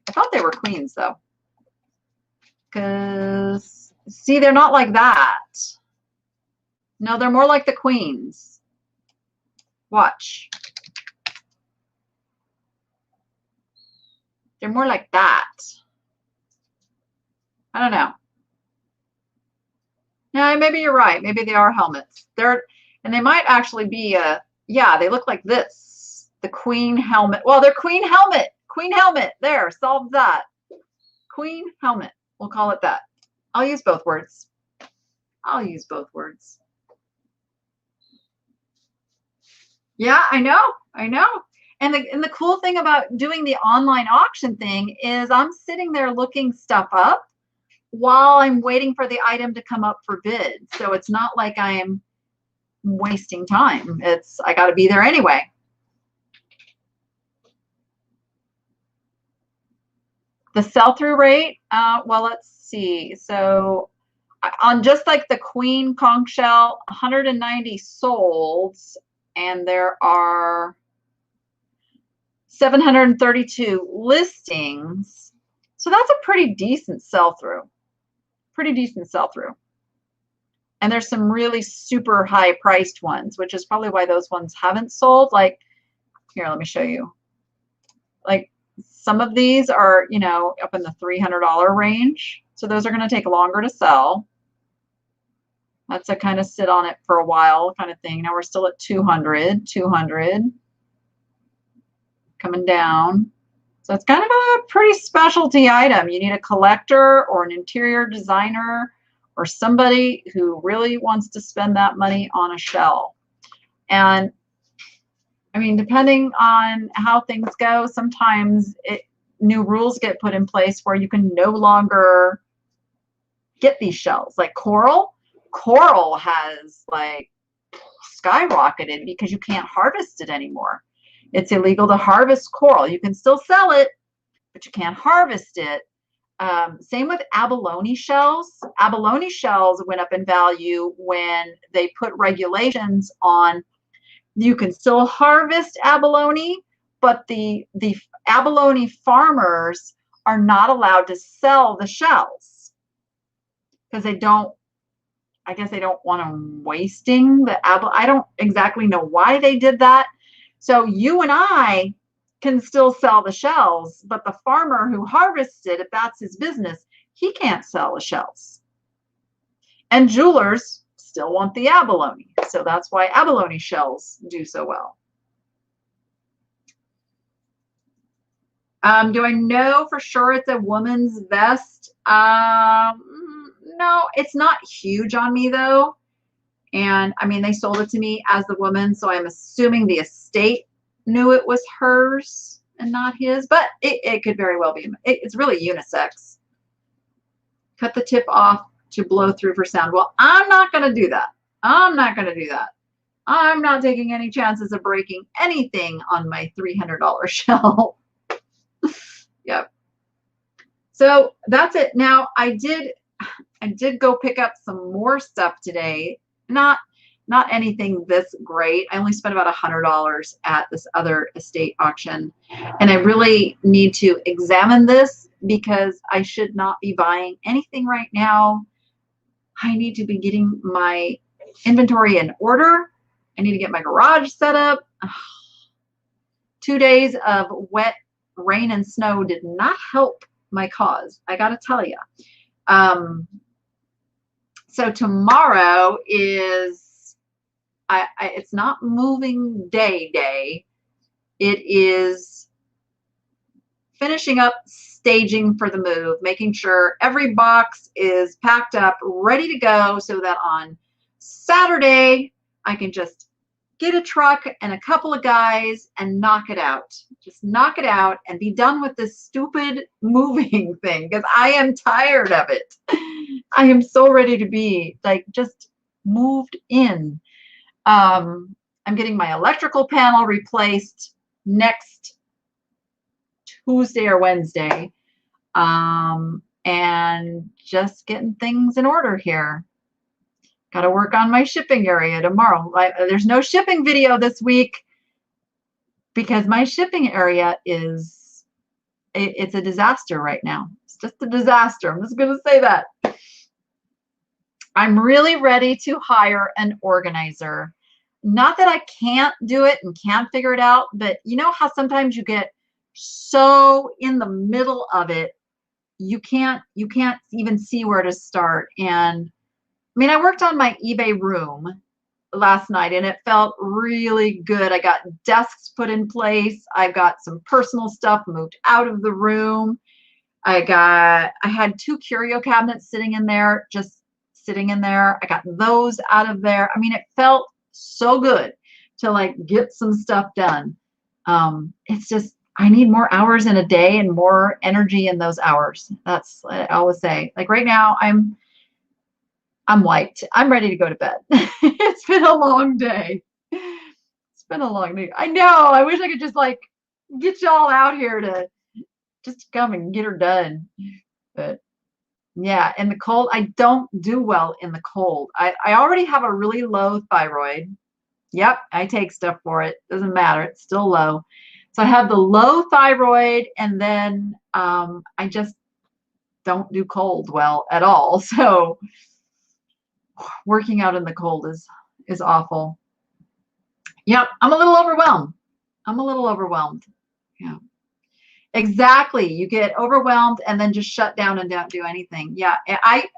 I thought they were queens though. Because, see, they're not like that. No, they're more like the queens. Watch. They're more like that. I don't know. No, maybe you're right. Maybe they are helmets. And they might actually be yeah, they look like this. The queen helmet. Well, they're queen helmet. Queen helmet. There, solved that. Queen helmet. We'll call it that. I'll use both words. I'll use both words. Yeah, I know. I know. And the cool thing about doing the online auction thing is I'm sitting there looking stuff up while I'm waiting for the item to come up for bid. So it's not like I'm wasting time. I got to be there anyway. The sell-through rate, well, let's see. So on just like the queen conch shell, 190 sold, and there are 732 listings. So that's a pretty decent sell-through. Pretty decent sell-through. And there's some really super high priced ones, which is probably why those ones haven't sold. Like, here, let me show you. Like, some of these are, you know, up in the $300 range. So those are going to take longer to sell. That's a kind of sit on it for a while kind of thing. Now we're still at 200, 200. Coming down. So it's kind of a pretty specialty item. You need a collector or an interior designer or somebody who really wants to spend that money on a shell. And I mean, depending on how things go, sometimes new rules get put in place where you can no longer get these shells. Like coral has like skyrocketed because you can't harvest it anymore. It's illegal to harvest coral. You can still sell it, but you can't harvest it. Same with abalone shells. Abalone shells went up in value when they put regulations on you can still harvest abalone, but the abalone farmers are not allowed to sell the shells because they don't, I guess they don't want them wasting the abalone. I don't exactly know why they did that. So you and I can still sell the shells, but the farmer who harvests it, if that's his business, he can't sell the shells. And jewelers still want the abalone. So that's why abalone shells do so well. Do I know for sure it's a woman's vest? No, it's not huge on me though. And I mean, they sold it to me as the woman, so I'm assuming the estate knew it was hers and not his, but it could very well be. It's really unisex. Cut the tip off to blow through for sound. Well, I'm not going to do that. I'm not going to do that. I'm not taking any chances of breaking anything on my $300 shell. Yep. So that's it. Now I did go pick up some more stuff today. Not anything this great. I only spent about $100 at this other estate auction, and I really need to examine this because I should not be buying anything right now. I need to be getting my inventory in order. I need to get my garage set up. 2 days of wet rain and snow did not help my cause, I gotta tell you. So tomorrow is it's not moving day. It is finishing up staging for the move, making sure every box is packed up, ready to go, so that on Saturday I can just get a truck and a couple of guys and knock it out. Just knock it out and be done with this stupid moving thing, because I am tired of it. I am so ready to be like just moved in. I'm getting my electrical panel replaced next Tuesday or Wednesday, and just getting things in order here. Got to work on my shipping area tomorrow. There's no shipping video this week because my shipping area it's a disaster right now. It's just a disaster. I'm just going to say that. I'm really ready to hire an organizer. Not that I can't do it and can't figure it out, but you know how sometimes you get so in the middle of it, you can't even see where to start. And I mean, I worked on my eBay room last night and it felt really good. I got desks put in place. I got some personal stuff moved out of the room. I had 2 curio cabinets sitting in there, just sitting in there. I got those out of there. I mean, it felt so good to like get some stuff done. It's just, I need more hours in a day and more energy in those hours. That's what I always say. Like right now, I'm wiped. I'm ready to go to bed. It's been a long day. It's been a long day. I know. I wish I could just like get y'all out here to just come and get her done. But yeah, in the cold, I don't do well in the cold. I already have a really low thyroid. Yep, I take stuff for it. Doesn't matter. It's still low. So I have the low thyroid, and then I just don't do cold well at all. So working out in the cold is awful. Yep, I'm a little overwhelmed. Yeah, exactly. You get overwhelmed and then just shut down and don't do anything. Yeah,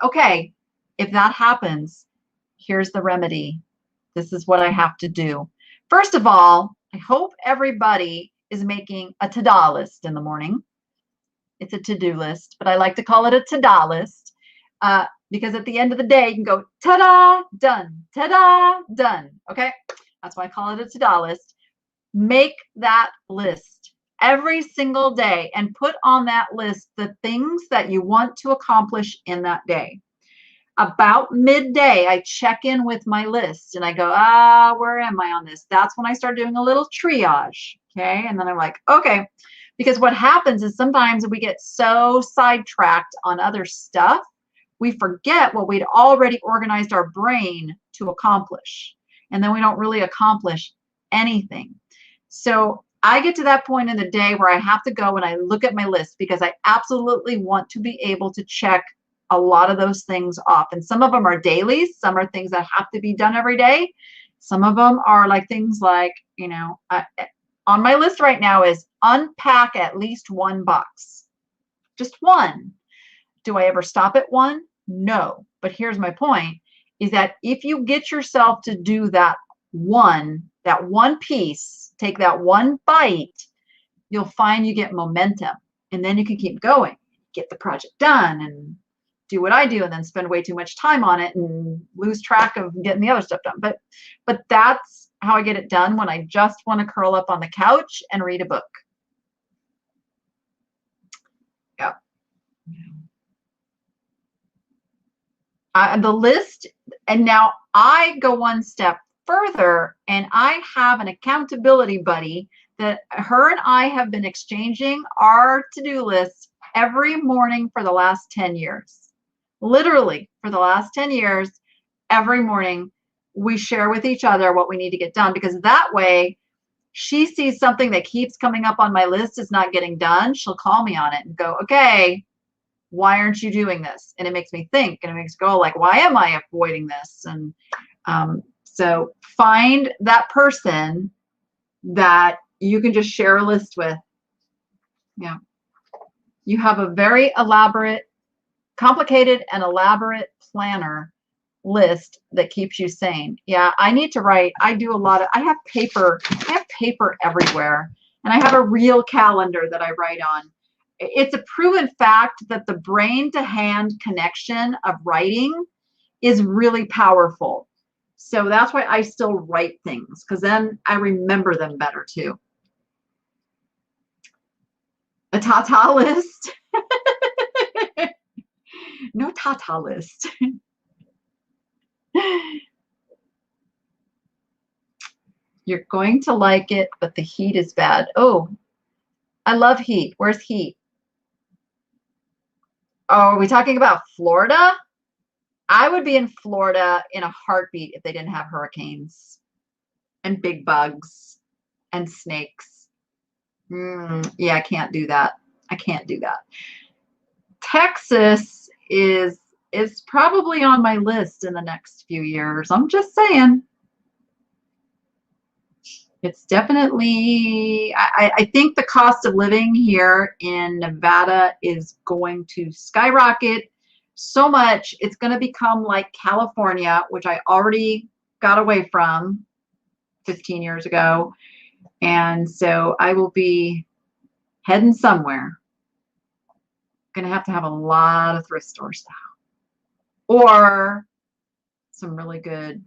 okay. If that happens, here's the remedy. This is what I have to do. First of all, I hope everybody is making a to-do list in the morning. It's a to-do list, but I like to call it a to-do list because at the end of the day, you can go, ta-da, done, ta-da, done. Okay, that's why I call it a to-do list. Make that list every single day and put on that list the things that you want to accomplish in that day. About midday, I check in with my list and I go, where am I on this? That's when I start doing a little triage. Okay. And then I'm like, okay, because what happens is sometimes we get so sidetracked on other stuff, we forget what we'd already organized our brain to accomplish. And then we don't really accomplish anything. So I get to that point in the day where I have to go and I look at my list because I absolutely want to be able to check a lot of those things off. And some of them are dailies. Some are things that have to be done every day. Some of them are like things like, you know, on my list right now is unpack at least 1 box. Just 1. Do I ever stop at 1? No. But here's my point, is that if you get yourself to do that one piece, take that 1 bite, you'll find you get momentum. And then you can keep going, get the project done and do what I do, and then spend way too much time on it and lose track of getting the other stuff done. But that's how I get it done, when I just want to curl up on the couch and read a book. Yeah. The list, and now I go one step further, and I have an accountability buddy that her and I have been exchanging our to-do lists every morning for the last 10 years. Literally for the last 10 years, every morning we share with each other what we need to get done, because that way she sees something that keeps coming up on my list is not getting done. She'll call me on it and go, okay, why aren't you doing this? And it makes me think, and it makes me go like, why am I avoiding this? And so find that person that you can just share a list with. Yeah. You have a very complicated and elaborate planner list that keeps you sane. Yeah, I need to write. I do a lot of, I have paper everywhere, and I have a real calendar that I write on. It's a proven fact that the brain to hand connection of writing is really powerful. So that's why I still write things, because then I remember them better too. A ta-ta list. No ta-ta list. You're going to like it, but the heat is bad. Oh, I love heat. Where's heat? Oh, are we talking about Florida? I would be in Florida in a heartbeat if they didn't have hurricanes and big bugs and snakes. Yeah, I can't do that. I can't do that. Texas is probably on my list in the next few years. I'm just saying. It's definitely, I think the cost of living here in Nevada is going to skyrocket so much. It's going to become like California, which I already got away from 15 years ago. And so I will be heading somewhere. Going to have a lot of thrift stores now, or some really good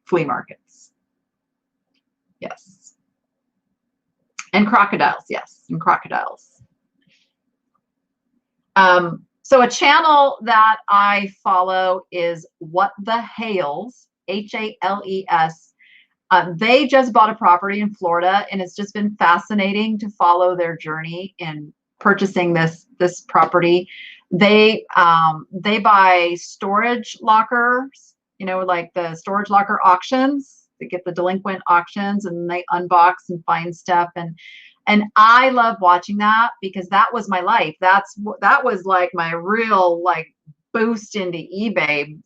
flea markets. Yes. And crocodiles. Yes. And crocodiles. So a channel that I follow is What the Hales, Hales. They just bought a property in Florida, and it's just been fascinating to follow their journey in purchasing this property. They buy storage lockers, like the storage locker auctions. They get the delinquent auctions, and they unbox and find stuff, and I love watching that, because that was my life. That was like my real like boost into eBay,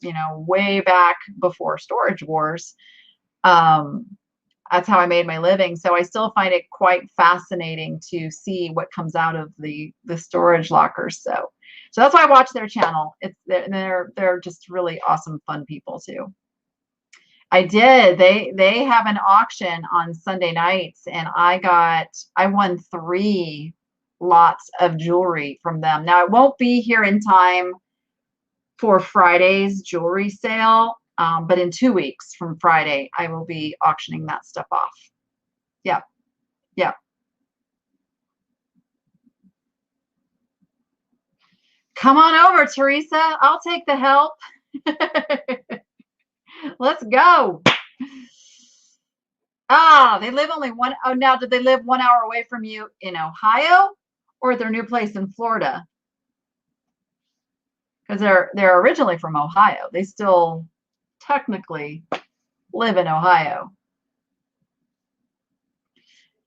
way back before Storage Wars. That's how I made my living. So I still find it quite fascinating to see what comes out of the storage lockers. So that's why I watch their channel. They're just really awesome, fun people too. I did. They have an auction on Sunday nights, and I won 3 lots of jewelry from them. Now, it won't be here in time for Friday's jewelry sale, but in 2 weeks from Friday, I will be auctioning that stuff off. Yeah. Yeah. Come on over, Teresa. I'll take the help. Let's go. They live only one. Oh, now, did they live 1 hour away from you in Ohio, or at their new place in Florida? Because they're originally from Ohio. They still technically live in Ohio.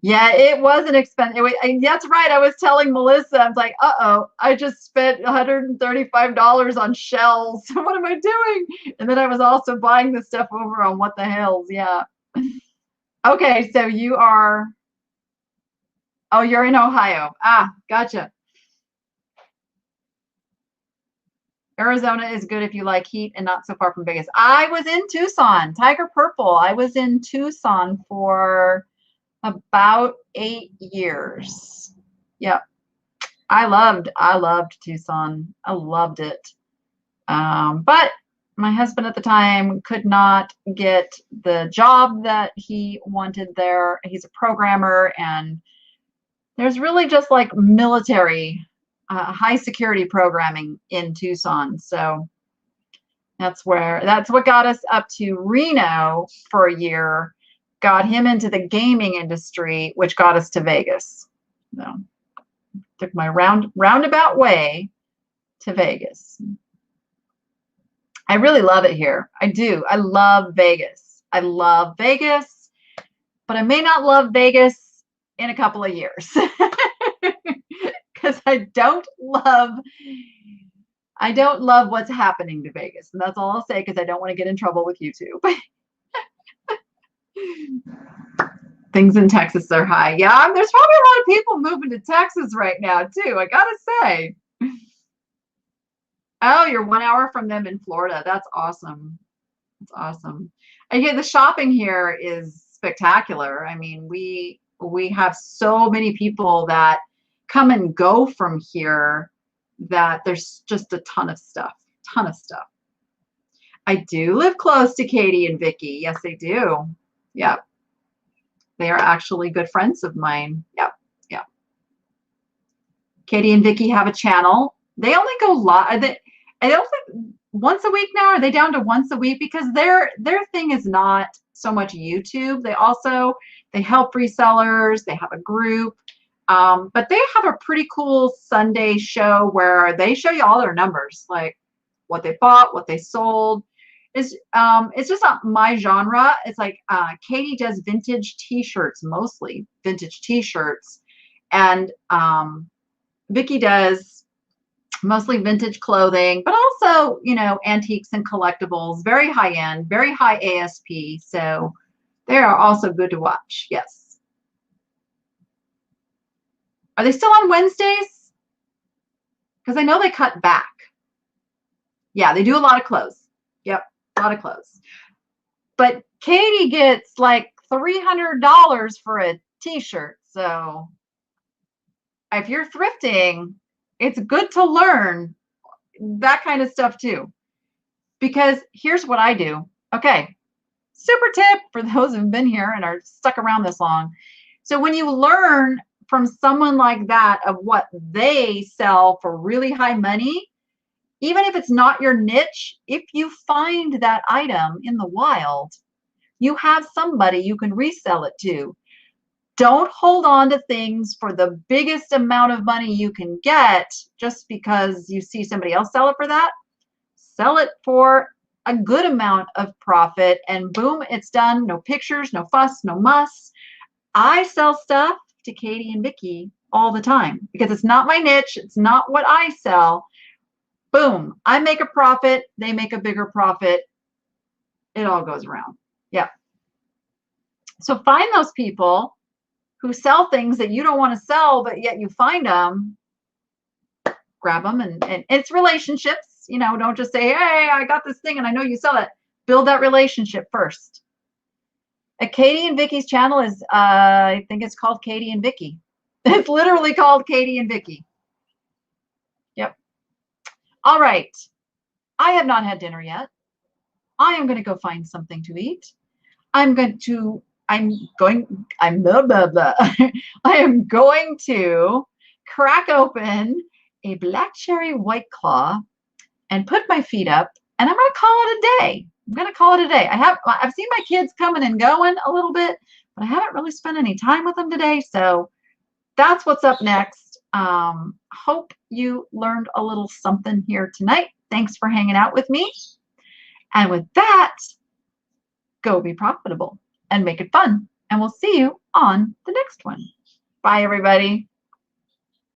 Yeah, it was an expensive. That's right. I was telling Melissa, I was like, I just spent $135 on shells. What am I doing? And then I was also buying the stuff over on What the Hales. Yeah. Okay, so you are, you're in Ohio. Gotcha. Arizona is good if you like heat and not so far from Vegas. I was in Tucson, Tiger Purple. I was in Tucson for about 8 years. Yep. I loved Tucson. I loved it. But my husband at the time could not get the job that he wanted there. He's a programmer, and there's really just like military, high security programming in Tucson. So that's what got us up to Reno for a year, got him into the gaming industry, which got us to Vegas. So took my roundabout way to Vegas. I really love it here. I do. I love Vegas. I love Vegas, but I may not love Vegas in a couple of years, because I don't love what's happening to Vegas. And that's all I'll say, because I don't want to get in trouble with YouTube. Things in Texas are high. Yeah, there's probably a lot of people moving to Texas right now too, I gotta say. Oh, you're 1 hour from them in Florida. That's awesome. That's awesome. And yeah, the shopping here is spectacular. I mean, we have so many people that come and go from here that there's just a ton of stuff. Ton of stuff. I do live close to Katie and Vicky. Yes, I do. Yeah. They are actually good friends of mine. Yep. Yeah. Katie and Vicky have a channel. They only go live. I don't think once a week now. Are they down to once a week? Because their thing is not so much YouTube. They help resellers. They have a group. But they have a pretty cool Sunday show where they show you all their numbers, like what they bought, what they sold. It's just not my genre. It's like Katie does vintage t-shirts, mostly vintage t-shirts, and Vicky does mostly vintage clothing, but also, you know, antiques and collectibles, very high end, very high ASP. So they are also good to watch. Yes. Are they still on Wednesdays? Because I know they cut back. Yeah, they do a lot of clothes. Yep, a lot of clothes. But Katie gets like $300 for a t-shirt. So if you're thrifting, it's good to learn that kind of stuff too. Because here's what I do. Okay, super tip for those who've been here and are stuck around this long. So when you learn from someone like that of what they sell for really high money, even if it's not your niche, if you find that item in the wild, you have somebody you can resell it to. Don't hold on to things for the biggest amount of money you can get just because you see somebody else sell it for that. Sell it for a good amount of profit and boom, it's done. No pictures, no fuss, no muss. I sell stuff to Katie and Vicky all the time because it's not my niche. It's not what I sell. Boom, I make a profit. They make a bigger profit. It all goes around. Yeah. So find those people who sell things that you don't want to sell, but yet you find them, grab them, and it's relationships. You know, don't just say, hey, I got this thing and I know you sell it. Build that relationship first. Katie and Vicky's channel is, I think it's called Katie and Vicky. It's literally called Katie and Vicky. Yep. All right. I have not had dinner yet. I am going to go find something to eat. I am going to crack open a black cherry white claw and put my feet up, and I'm going to call it a day. I'm going to call it a day. I've seen my kids coming and going a little bit, but I haven't really spent any time with them today. So that's what's up next. Hope you learned a little something here tonight. Thanks for hanging out with me. And with that, go be profitable and make it fun. And we'll see you on the next one. Bye, everybody.